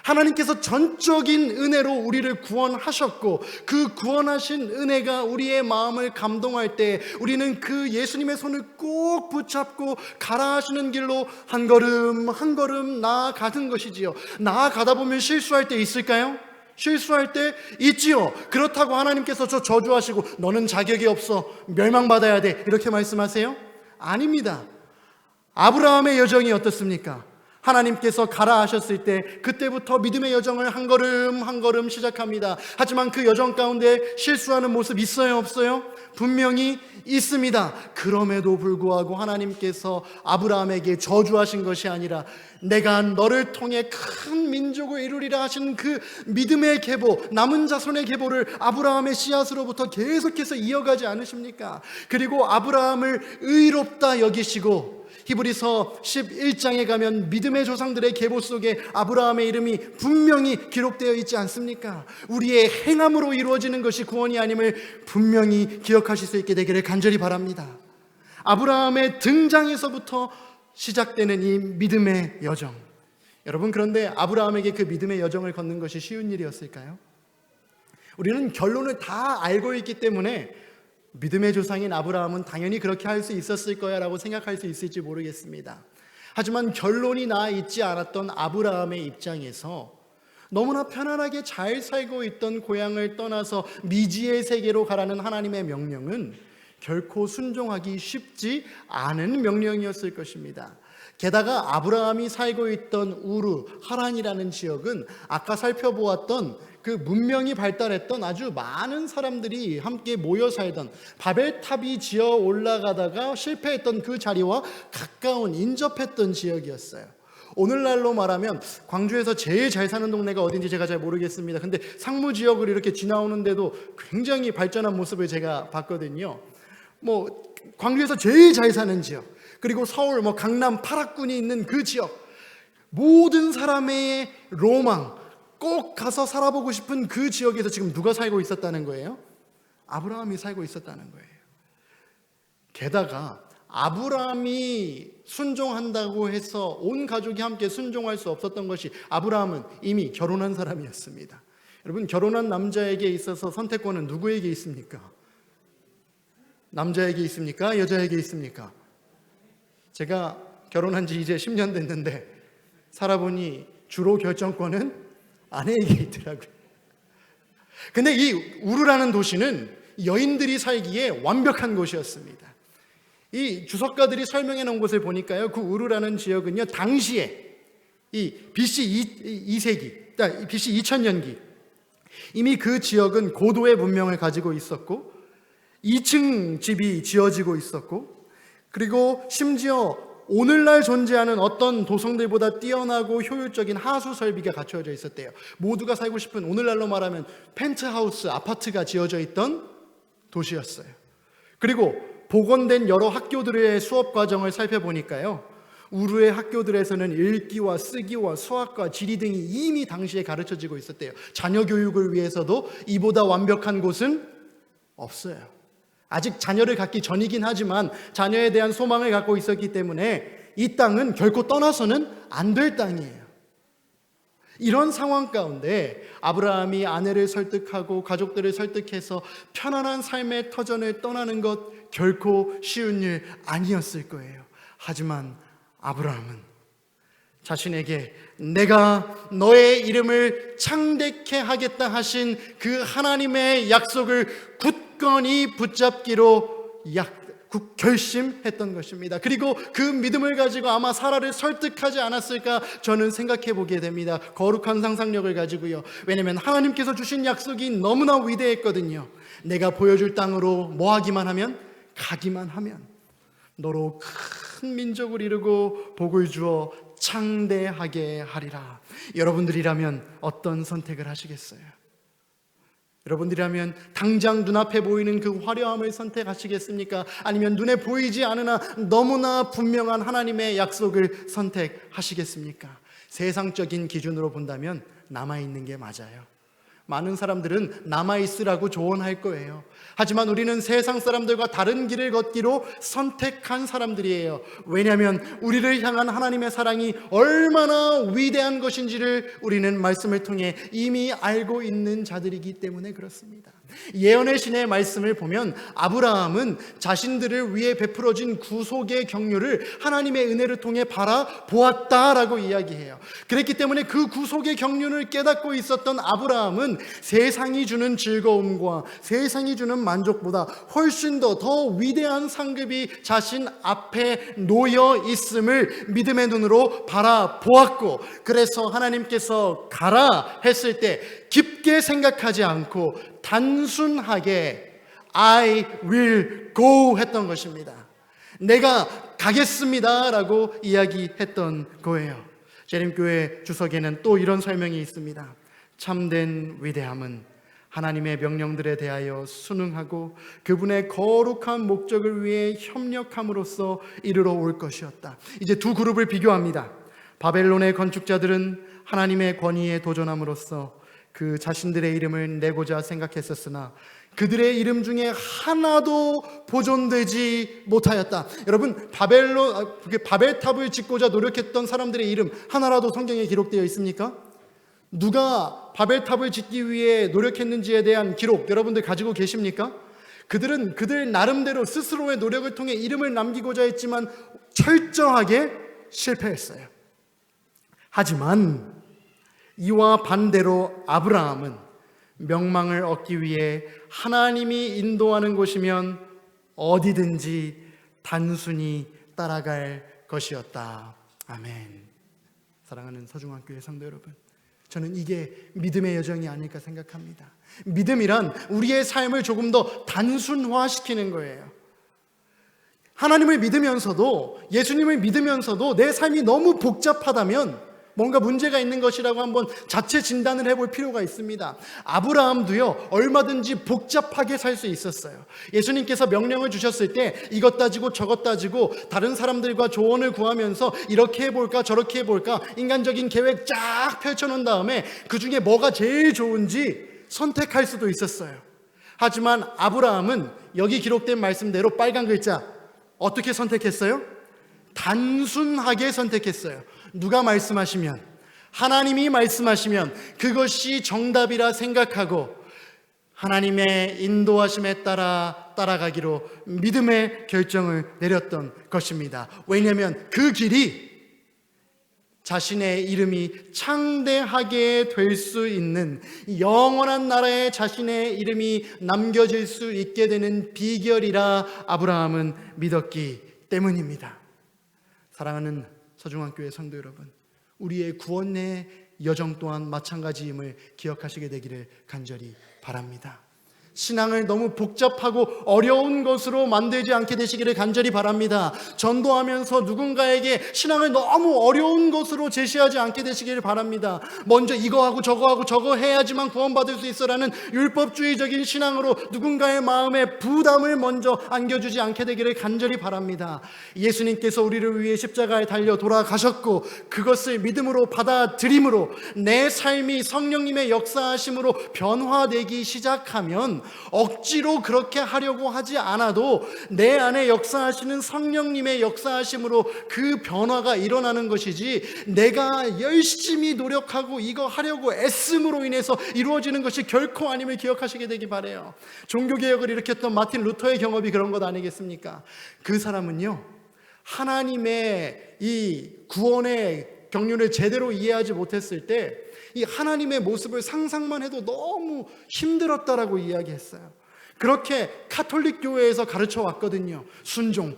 하나님께서 전적인 은혜로 우리를 구원하셨고 그 구원하신 은혜가 우리의 마음을 감동할 때 우리는 그 예수님의 손을 꼭 붙잡고 가라 하시는 길로 한 걸음 한 걸음 나아가는 것이지요. 나아가다 보면 실수할 때 있을까요? 실수할 때 있지요. 그렇다고 하나님께서 저 저주하시고 너는 자격이 없어, 멸망받아야 돼, 이렇게 말씀하세요? 아닙니다. 아브라함의 여정이 어떻습니까? 하나님께서 가라 하셨을 때 그때부터 믿음의 여정을 한 걸음 한 걸음 시작합니다. 하지만 그 여정 가운데 실수하는 모습 있어요, 없어요? 분명히 있습니다. 그럼에도 불구하고 하나님께서 아브라함에게 저주하신 것이 아니라 내가 너를 통해 큰 민족을 이루리라 하신 그 믿음의 계보, 남은 자손의 계보를 아브라함의 씨앗으로부터 계속해서 이어가지 않으십니까? 그리고 아브라함을 의롭다 여기시고 히브리서 11장에 가면 믿음의 조상들의 계보 속에 아브라함의 이름이 분명히 기록되어 있지 않습니까? 우리의 행함으로 이루어지는 것이 구원이 아님을 분명히 기억하실 수 있게 되기를 간절히 바랍니다. 아브라함의 등장에서부터 시작되는 이 믿음의 여정, 여러분, 그런데 아브라함에게 그 믿음의 여정을 걷는 것이 쉬운 일이었을까요? 우리는 결론을 다 알고 있기 때문에 믿음의 조상인 아브라함은 당연히 그렇게 할 수 있었을 거야 라고 생각할 수 있을지 모르겠습니다. 하지만 결론이 나 있지 않았던 아브라함의 입장에서 너무나 편안하게 잘 살고 있던 고향을 떠나서 미지의 세계로 가라는 하나님의 명령은 결코 순종하기 쉽지 않은 명령이었을 것입니다. 게다가 아브라함이 살고 있던 우르, 하란이라는 지역은 아까 살펴보았던 그 문명이 발달했던 아주 많은 사람들이 함께 모여 살던, 바벨탑이 지어 올라가다가 실패했던 그 자리와 가까운 인접했던 지역이었어요. 오늘날로 말하면 광주에서 제일 잘 사는 동네가 어딘지 제가 잘 모르겠습니다. 근데 상무 지역을 이렇게 지나오는데도 굉장히 발전한 모습을 제가 봤거든요. 광주에서 제일 잘 사는 지역, 그리고 서울 강남 8학군이 있는 그 지역, 모든 사람의 로망, 꼭 가서 살아보고 싶은 그 지역에서 지금 누가 살고 있었다는 거예요? 아브라함이 살고 있었다는 거예요. 게다가 아브라함이 순종한다고 해서 온 가족이 함께 순종할 수 없었던 것이, 아브라함은 이미 결혼한 사람이었습니다. 여러분, 결혼한 남자에게 있어서 선택권은 누구에게 있습니까? 남자에게 있습니까? 여자에게 있습니까? 제가 결혼한 지 이제 10년 됐는데 살아보니 주로 결정권은 아내에게 있더라고요. 근데 이 우르라는 도시는 여인들이 살기에 완벽한 곳이었습니다. 이 주석가들이 설명해 놓은 곳을 보니까요, 그 우르라는 지역은요, 당시에 이 BC 2세기, BC 2000년기 이미 그 지역은 고도의 문명을 가지고 있었고 2층 집이 지어지고 있었고, 그리고 심지어 오늘날 존재하는 어떤 도성들보다 뛰어나고 효율적인 하수 설비가 갖춰져 있었대요. 모두가 살고 싶은, 오늘날로 말하면 펜트하우스, 아파트가 지어져 있던 도시였어요. 그리고 복원된 여러 학교들의 수업 과정을 살펴보니까요, 우르의 학교들에서는 읽기와 쓰기와 수학과 지리 등이 이미 당시에 가르쳐지고 있었대요. 자녀 교육을 위해서도 이보다 완벽한 곳은 없어요. 아직 자녀를 갖기 전이긴 하지만 자녀에 대한 소망을 갖고 있었기 때문에 이 땅은 결코 떠나서는 안 될 땅이에요. 이런 상황 가운데 아브라함이 아내를 설득하고 가족들을 설득해서 편안한 삶의 터전을 떠나는 것 결코 쉬운 일 아니었을 거예요. 하지만 아브라함은 자신에게 내가 너의 이름을 창대케 하겠다 하신 그 하나님의 약속을 굳건히 붙잡기로 결심했던 것입니다. 그리고 그 믿음을 가지고 아마 사라를 설득하지 않았을까 저는 생각해 보게 됩니다. 거룩한 상상력을 가지고요. 왜냐하면 하나님께서 주신 약속이 너무나 위대했거든요. 내가 보여줄 땅으로 뭐 하기만 하면, 가기만 하면 너로 큰 민족을 이루고 복을 주어 창대하게 하리라. 여러분들이라면 어떤 선택을 하시겠어요? 여러분들이라면 당장 눈앞에 보이는 그 화려함을 선택하시겠습니까? 아니면 눈에 보이지 않으나 너무나 분명한 하나님의 약속을 선택하시겠습니까? 세상적인 기준으로 본다면 남아있는 게 맞아요. 많은 사람들은 남아있으라고 조언할 거예요. 하지만 우리는 세상 사람들과 다른 길을 걷기로 선택한 사람들이에요. 왜냐하면 우리를 향한 하나님의 사랑이 얼마나 위대한 것인지를 우리는 말씀을 통해 이미 알고 있는 자들이기 때문에 그렇습니다. 예언의 신의 말씀을 보면 아브라함은 자신들을 위해 베풀어진 구속의 경륜을 하나님의 은혜를 통해 바라보았다라고 이야기해요. 그랬기 때문에 그 구속의 경륜을 깨닫고 있었던 아브라함은 세상이 주는 즐거움과 세상이 주는 만족보다 훨씬 더 위대한 상급이 자신 앞에 놓여 있음을 믿음의 눈으로 바라보았고, 그래서 하나님께서 가라 했을 때 깊게 생각하지 않고 단순하게 I will go 했던 것입니다. 내가 가겠습니다 라고 이야기했던 거예요. 재림교회 주석에는 또 이런 설명이 있습니다. 참된 위대함은 하나님의 명령들에 대하여 순응하고 그분의 거룩한 목적을 위해 협력함으로써 이르러 올 것이었다. 이제 두 그룹을 비교합니다. 바벨론의 건축자들은 하나님의 권위에 도전함으로써 그 자신들의 이름을 내고자 생각했었으나 그들의 이름 중에 하나도 보존되지 못하였다. 여러분, 바벨탑을 짓고자 노력했던 사람들의 이름 하나라도 성경에 기록되어 있습니까? 누가 바벨탑을 짓기 위해 노력했는지에 대한 기록 여러분들 가지고 계십니까? 그들은 그들 나름대로 스스로의 노력을 통해 이름을 남기고자 했지만 철저하게 실패했어요. 하지만 이와 반대로 아브라함은 명망을 얻기 위해 하나님이 인도하는 곳이면 어디든지 단순히 따라갈 것이었다. 아멘. 사랑하는 서중학교의 성도 여러분, 저는 이게 믿음의 여정이 아닐까 생각합니다. 믿음이란 우리의 삶을 조금 더 단순화시키는 거예요. 하나님을 믿으면서도, 예수님을 믿으면서도 내 삶이 너무 복잡하다면 뭔가 문제가 있는 것이라고 한번 자체 진단을 해볼 필요가 있습니다. 아브라함도요, 얼마든지 복잡하게 살 수 있었어요. 예수님께서 명령을 주셨을 때 이것 따지고 저것 따지고 다른 사람들과 조언을 구하면서 이렇게 해볼까 저렇게 해볼까 인간적인 계획 쫙 펼쳐놓은 다음에 그 중에 뭐가 제일 좋은지 선택할 수도 있었어요. 하지만 아브라함은 여기 기록된 말씀대로 빨간 글자 어떻게 선택했어요? 단순하게 선택했어요. 누가 말씀하시면, 하나님이 말씀하시면 그것이 정답이라 생각하고 하나님의 인도하심에 따라 따라가기로 믿음의 결정을 내렸던 것입니다. 왜냐하면 그 길이 자신의 이름이 창대하게 될 수 있는, 영원한 나라에 자신의 이름이 남겨질 수 있게 되는 비결이라 아브라함은 믿었기 때문입니다. 사랑하는 서중학교의 성도 여러분, 우리의 구원의 여정 또한 마찬가지임을 기억하시게 되기를 간절히 바랍니다. 신앙을 너무 복잡하고 어려운 것으로 만들지 않게 되시기를 간절히 바랍니다. 전도하면서 누군가에게 신앙을 너무 어려운 것으로 제시하지 않게 되시기를 바랍니다. 먼저 이거 하고 저거 해야지만 구원받을 수 있어라는 율법주의적인 신앙으로 누군가의 마음에 부담을 먼저 안겨주지 않게 되기를 간절히 바랍니다. 예수님께서 우리를 위해 십자가에 달려 돌아가셨고 그것을 믿음으로 받아들임으로 내 삶이 성령님의 역사하심으로 변화되기 시작하면 억지로 그렇게 하려고 하지 않아도 내 안에 역사하시는 성령님의 역사하심으로 그 변화가 일어나는 것이지, 내가 열심히 노력하고 이거 하려고 애씀으로 인해서 이루어지는 것이 결코 아님을 기억하시게 되기 바라요. 종교개혁을 일으켰던 마틴 루터의 경험이 그런 것 아니겠습니까? 그 사람은요, 하나님의 이 구원의 경륜을 제대로 이해하지 못했을 때 이 하나님의 모습을 상상만 해도 너무 힘들었다라고 이야기했어요. 그렇게 카톨릭 교회에서 가르쳐 왔거든요. 순종,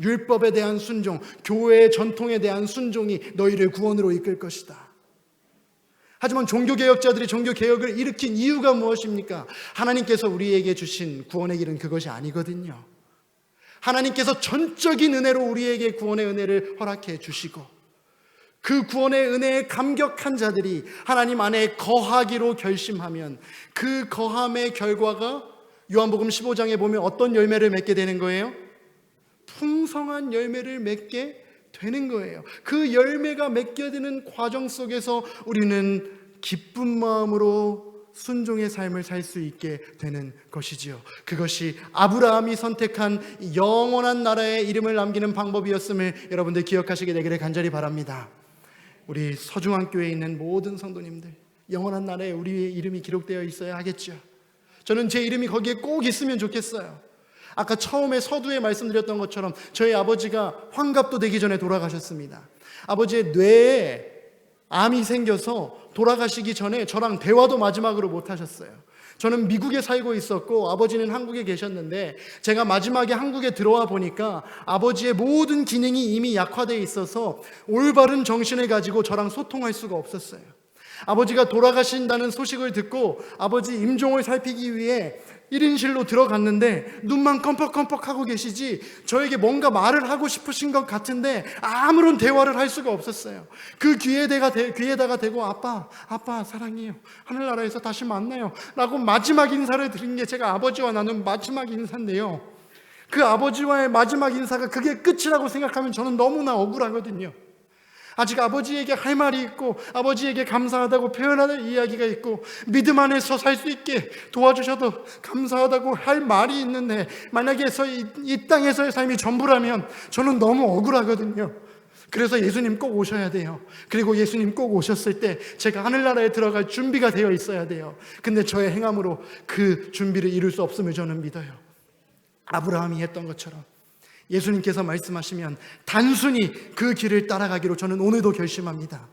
율법에 대한 순종, 교회의 전통에 대한 순종이 너희를 구원으로 이끌 것이다. 하지만 종교개혁자들이 종교개혁을 일으킨 이유가 무엇입니까? 하나님께서 우리에게 주신 구원의 길은 그것이 아니거든요. 하나님께서 전적인 은혜로 우리에게 구원의 은혜를 허락해 주시고 그 구원의 은혜에 감격한 자들이 하나님 안에 거하기로 결심하면 그 거함의 결과가 요한복음 15장에 보면 어떤 열매를 맺게 되는 거예요? 풍성한 열매를 맺게 되는 거예요. 그 열매가 맺게 되는 과정 속에서 우리는 기쁜 마음으로 순종의 삶을 살 수 있게 되는 것이지요. 그것이 아브라함이 선택한 영원한 나라에 이름을 남기는 방법이었음을 여러분들 기억하시게 되기를 간절히 바랍니다. 우리 서중앙교회에 있는 모든 성도님들, 영원한 나라에 우리의 이름이 기록되어 있어야 하겠죠. 저는 제 이름이 거기에 꼭 있으면 좋겠어요. 아까 처음에 서두에 말씀드렸던 것처럼 저희 아버지가 환갑도 되기 전에 돌아가셨습니다. 아버지의 뇌에 암이 생겨서 돌아가시기 전에 저랑 대화도 마지막으로 못 하셨어요. 저는 미국에 살고 있었고 아버지는 한국에 계셨는데 제가 마지막에 한국에 들어와 보니까 아버지의 모든 기능이 이미 약화되어 있어서 올바른 정신을 가지고 저랑 소통할 수가 없었어요. 아버지가 돌아가신다는 소식을 듣고 아버지 임종을 살피기 위해 1인실로 들어갔는데 눈만 껌뻑껌뻑하고 계시지 저에게 뭔가 말을 하고 싶으신 것 같은데 아무런 대화를 할 수가 없었어요. 그 귀에다가 대고 아빠 사랑해요. 하늘나라에서 다시 만나요. 라고 마지막 인사를 드린 게 제가 아버지와 나눈 마지막 인사인데요. 그 아버지와의 마지막 인사가 그게 끝이라고 생각하면 저는 너무나 억울하거든요. 아직 아버지에게 할 말이 있고 아버지에게 감사하다고 표현할 이야기가 있고 믿음 안에서 살 수 있게 도와주셔도 감사하다고 할 말이 있는데 만약에 이 땅에서의 삶이 전부라면 저는 너무 억울하거든요. 그래서 예수님 꼭 오셔야 돼요. 그리고 예수님 꼭 오셨을 때 제가 하늘나라에 들어갈 준비가 되어 있어야 돼요. 근데 저의 행함으로 그 준비를 이룰 수 없음을 저는 믿어요. 아브라함이 했던 것처럼 예수님께서 말씀하시면 단순히 그 길을 따라가기로 저는 오늘도 결심합니다.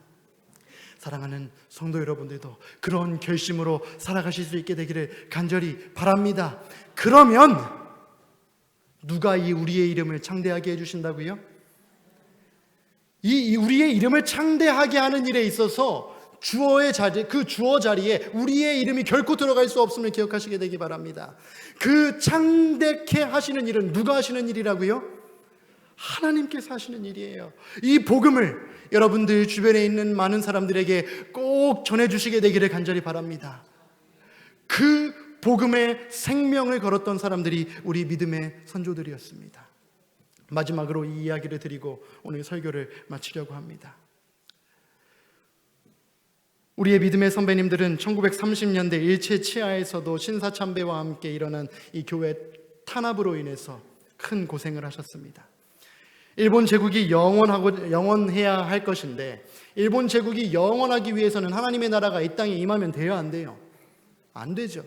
사랑하는 성도 여러분들도 그런 결심으로 살아가실 수 있게 되기를 간절히 바랍니다. 그러면 누가 이 우리의 이름을 창대하게 해주신다고요? 이 우리의 이름을 창대하게 하는 일에 있어서 주어의 자리, 그 주어 자리에 우리의 이름이 결코 들어갈 수 없음을 기억하시게 되기 바랍니다. 그 창대케 하시는 일은 누가 하시는 일이라고요? 하나님께서 하시는 일이에요. 이 복음을 여러분들 주변에 있는 많은 사람들에게 꼭 전해주시게 되기를 간절히 바랍니다. 그 복음의 생명을 걸었던 사람들이 우리 믿음의 선조들이었습니다. 마지막으로 이 이야기를 드리고 오늘 설교를 마치려고 합니다. 우리의 믿음의 선배님들은 1930년대 일제치하에서도 신사참배와 함께 일어난 이 교회 탄압으로 인해서 큰 고생을 하셨습니다. 일본 제국이 영원해야 할 것인데 일본 제국이 영원하기 위해서는 하나님의 나라가 이 땅에 임하면 돼요, 안 돼요? 안 되죠.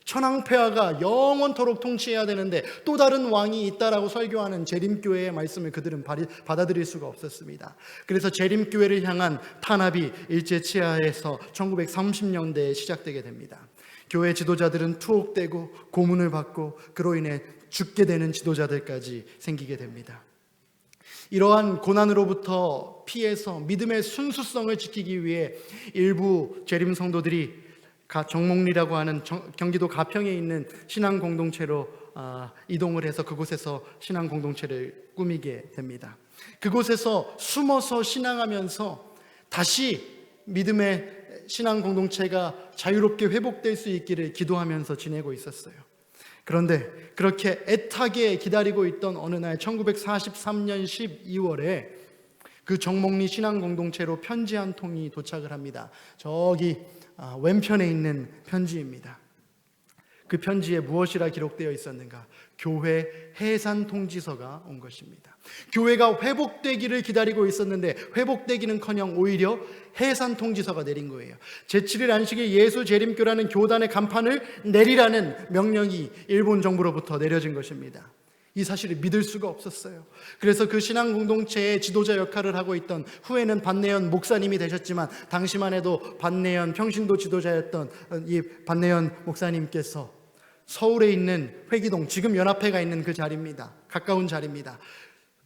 천황폐하가 영원토록 통치해야 되는데 또 다른 왕이 있다라고 설교하는 재림교회의 말씀을 그들은 받아들일 수가 없었습니다. 그래서 재림교회를 향한 탄압이 일제치하에서 1930년대에 시작되게 됩니다. 교회 지도자들은 투옥되고 고문을 받고 그로 인해 죽게 되는 지도자들까지 생기게 됩니다. 이러한 고난으로부터 피해서 믿음의 순수성을 지키기 위해 일부 재림 성도들이 정목리라고 하는 경기도 가평에 있는 신앙 공동체로 이동을 해서 그곳에서 신앙 공동체를 꾸미게 됩니다. 그곳에서 숨어서 신앙하면서 다시 믿음의 신앙 공동체가 자유롭게 회복될 수 있기를 기도하면서 지내고 있었어요. 그런데 그렇게 애타게 기다리고 있던 어느 날 1943년 12월에 그 정목리 신앙 공동체로 편지 한 통이 도착을 합니다. 저기 왼편에 있는 편지입니다. 그 편지에 무엇이라 기록되어 있었는가? 교회 해산 통지서가 온 것입니다. 교회가 회복되기를 기다리고 있었는데 회복되기는커녕 오히려 해산 통지서가 내린 거예요. 제7일 안식일 예수 재림교라는 교단의 간판을 내리라는 명령이 일본 정부로부터 내려진 것입니다. 이 사실을 믿을 수가 없었어요. 그래서 그 신앙 공동체의 지도자 역할을 하고 있던 후에는 반내연 목사님이 되셨지만 당시만 해도 반내연 평신도 지도자였던 이 반내연 목사님께서 서울에 있는 회기동, 지금 연합회가 있는 그 자리입니다. 가까운 자리입니다.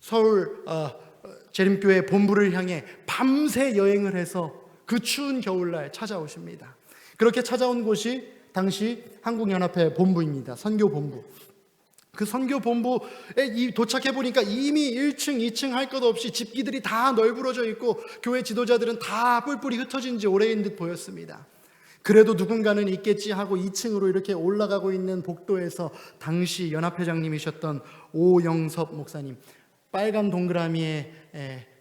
서울 재림교회 본부를 향해 밤새 여행을 해서 그 추운 겨울날 찾아오십니다. 그렇게 찾아온 곳이 당시 한국연합회 본부입니다. 선교본부. 그 선교본부에 도착해 보니까 이미 1층, 2층 할 것 없이 집기들이 다 널브러져 있고 교회 지도자들은 다 뿔뿔이 흩어진 지 오래인 듯 보였습니다. 그래도 누군가는 있겠지 하고 2층으로 이렇게 올라가고 있는 복도에서 당시 연합회장님이셨던 오영섭 목사님, 빨간 동그라미에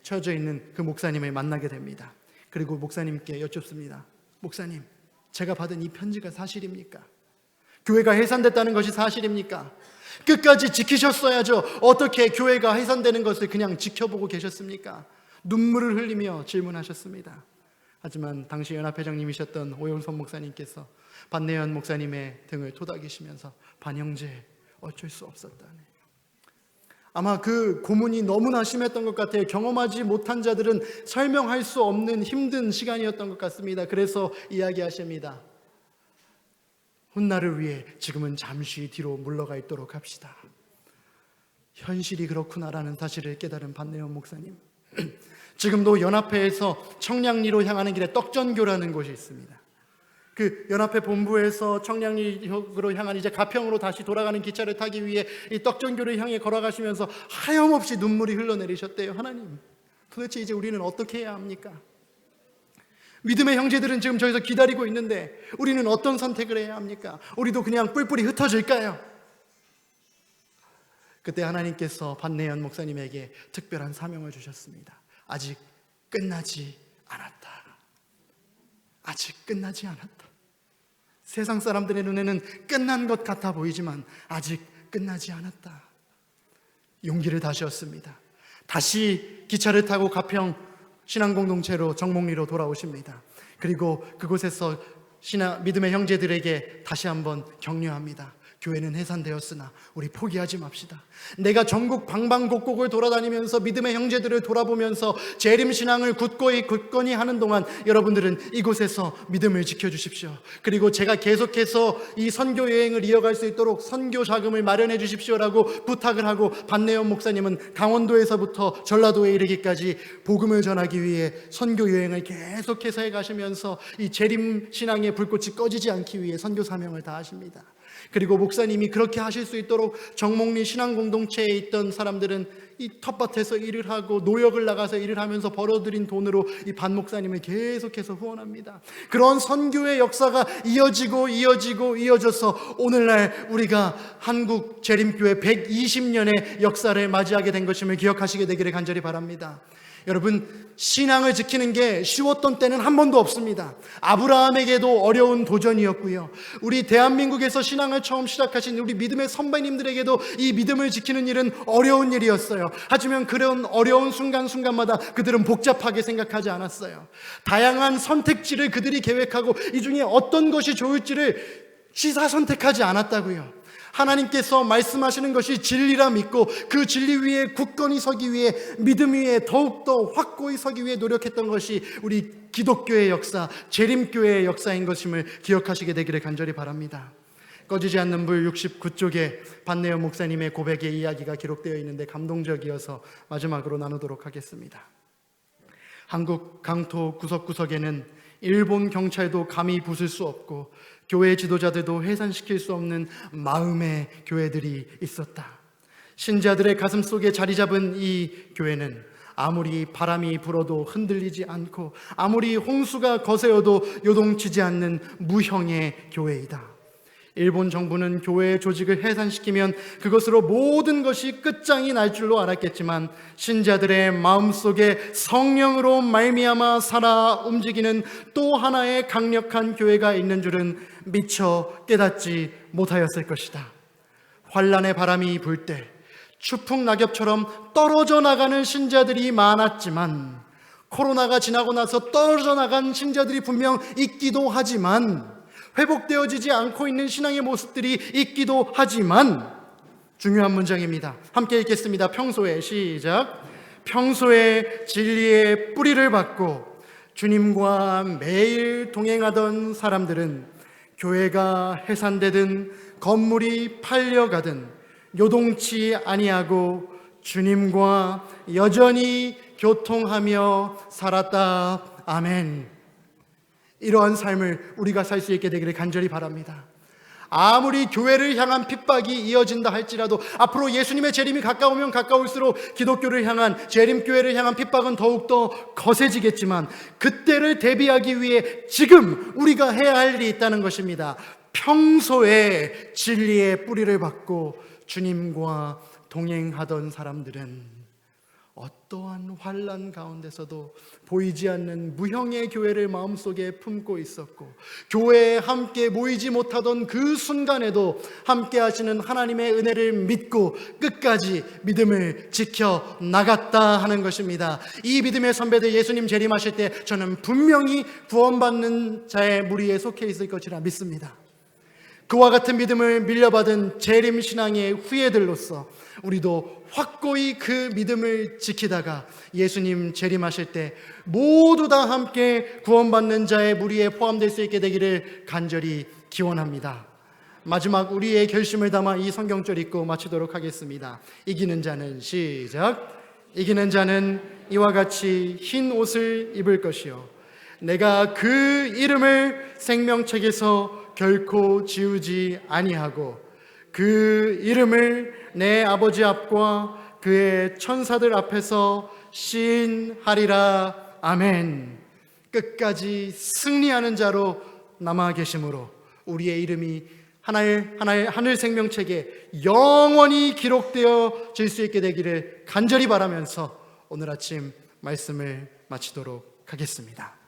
쳐져 있는 그 목사님을 만나게 됩니다. 그리고 목사님께 여쭙습니다. 목사님, 제가 받은 이 편지가 사실입니까? 교회가 해산됐다는 것이 사실입니까? 끝까지 지키셨어야죠. 어떻게 교회가 해산되는 것을 그냥 지켜보고 계셨습니까? 눈물을 흘리며 질문하셨습니다. 하지만 당시 연합회장님이셨던 오영섭 목사님께서 반내연 목사님의 등을 토닥이시면서 반영재, 어쩔 수 없었다네. 아마 그 고문이 너무나 심했던 것 같아요. 경험하지 못한 자들은 설명할 수 없는 힘든 시간이었던 것 같습니다. 그래서 이야기하십니다. 훗날을 위해 지금은 잠시 뒤로 물러가 있도록 합시다. 현실이 그렇구나라는 사실을 깨달은 반내연 목사님, 지금도 연합회에서 청량리로 향하는 길에 떡전교라는 곳이 있습니다. 그 연합회 본부에서 청량리역으로 향한 이제 가평으로 다시 돌아가는 기차를 타기 위해 이 떡전교를 향해 걸어가시면서 하염없이 눈물이 흘러내리셨대요. 하나님, 도대체 이제 우리는 어떻게 해야 합니까? 믿음의 형제들은 지금 저기서 기다리고 있는데 우리는 어떤 선택을 해야 합니까? 우리도 그냥 뿔뿔이 흩어질까요? 그때 하나님께서 반내연 목사님에게 특별한 사명을 주셨습니다. 아직 끝나지 않았다. 아직 끝나지 않았다. 세상 사람들의 눈에는 끝난 것 같아 보이지만 아직 끝나지 않았다. 용기를 다시 얻습니다. 다시 기차를 타고 가평 신앙공동체로 정목리로 돌아오십니다. 그리고 그곳에서 믿음의 형제들에게 다시 한번 격려합니다. 교회는 해산되었으나 우리 포기하지 맙시다. 내가 전국 방방곡곡을 돌아다니면서 믿음의 형제들을 돌아보면서 재림신앙을 굳건히 하는 동안 여러분들은 이곳에서 믿음을 지켜주십시오. 그리고 제가 계속해서 이 선교 여행을 이어갈 수 있도록 선교 자금을 마련해 주십시오라고 부탁을 하고 반내연 목사님은 강원도에서부터 전라도에 이르기까지 복음을 전하기 위해 선교 여행을 계속해서 해가시면서 이 재림신앙의 불꽃이 꺼지지 않기 위해 선교 사명을 다하십니다. 그리고 목사님이 그렇게 하실 수 있도록 정목리 신앙공동체에 있던 사람들은 이 텃밭에서 일을 하고 노역을 나가서 일을 하면서 벌어들인 돈으로 이 반 목사님을 계속해서 후원합니다. 그런 선교의 역사가 이어져서 오늘날 우리가 한국 재림교회 120년의 역사를 맞이하게 된 것임을 기억하시게 되기를 간절히 바랍니다. 여러분, 신앙을 지키는 게 쉬웠던 때는 한 번도 없습니다. 아브라함에게도 어려운 도전이었고요. 우리 대한민국에서 신앙을 처음 시작하신 우리 믿음의 선배님들에게도 이 믿음을 지키는 일은 어려운 일이었어요. 하지만 그런 어려운 순간순간마다 그들은 복잡하게 생각하지 않았어요. 다양한 선택지를 그들이 계획하고 이 중에 어떤 것이 좋을지를 시사선택하지 않았다고요. 하나님께서 말씀하시는 것이 진리라 믿고 그 진리 위에 굳건히 서기 위해, 믿음 위에 더욱더 확고히 서기 위해 노력했던 것이 우리 기독교의 역사, 재림교회의 역사인 것임을 기억하시게 되기를 간절히 바랍니다. 꺼지지 않는 불 69쪽에 반내연 목사님의 고백의 이야기가 기록되어 있는데 감동적이어서 마지막으로 나누도록 하겠습니다. 한국 강토 구석구석에는 일본 경찰도 감히 부술 수 없고 교회 지도자들도 해산시킬 수 없는 마음의 교회들이 있었다. 신자들의 가슴 속에 자리 잡은 이 교회는 아무리 바람이 불어도 흔들리지 않고 아무리 홍수가 거세어도 요동치지 않는 무형의 교회이다. 일본 정부는 교회의 조직을 해산시키면 그것으로 모든 것이 끝장이 날 줄로 알았겠지만 신자들의 마음속에 성령으로 말미암아 살아 움직이는 또 하나의 강력한 교회가 있는 줄은 미처 깨닫지 못하였을 것이다. 환란의 바람이 불 때 추풍 낙엽처럼 떨어져 나가는 신자들이 많았지만, 코로나가 지나고 나서 떨어져 나간 신자들이 분명 있기도 하지만, 회복되어지지 않고 있는 신앙의 모습들이 있기도 하지만, 중요한 문장입니다. 함께 읽겠습니다. 평소에, 시작. 평소에 진리의 뿌리를 받고 주님과 매일 동행하던 사람들은 교회가 해산되든 건물이 팔려가든 요동치 아니하고 주님과 여전히 교통하며 살았다. 아멘. 이러한 삶을 우리가 살 수 있게 되기를 간절히 바랍니다. 아무리 교회를 향한 핍박이 이어진다 할지라도 앞으로 예수님의 재림이 가까우면 가까울수록 기독교를 향한, 재림교회를 향한 핍박은 더욱더 거세지겠지만 그때를 대비하기 위해 지금 우리가 해야 할 일이 있다는 것입니다. 평소에 진리의 뿌리를 받고 주님과 동행하던 사람들은 어떠한 환난 가운데서도 보이지 않는 무형의 교회를 마음속에 품고 있었고, 교회에 함께 모이지 못하던 그 순간에도 함께 하시는 하나님의 은혜를 믿고 끝까지 믿음을 지켜 나갔다 하는 것입니다. 이 믿음의 선배들 예수님 재림하실 때 저는 분명히 구원받는 자의 무리에 속해 있을 것이라 믿습니다. 그와 같은 믿음을 밀려받은 재림신앙의 후예들로서 우리도 확고히 그 믿음을 지키다가 예수님 재림하실 때 모두 다 함께 구원받는 자의 무리에 포함될 수 있게 되기를 간절히 기원합니다. 마지막 우리의 결심을 담아 이 성경절 읽고 마치도록 하겠습니다. 이기는 자는, 시작. 이기는 자는 이와 같이 흰 옷을 입을 것이요 내가 그 이름을 생명책에서 결코 지우지 아니하고 그 이름을 내 아버지 앞과 그의 천사들 앞에서 시인하리라. 아멘. 끝까지 승리하는 자로 남아 계심으로 우리의 이름이 하늘 생명책에 영원히 기록되어질 수 있게 되기를 간절히 바라면서 오늘 아침 말씀을 마치도록 하겠습니다.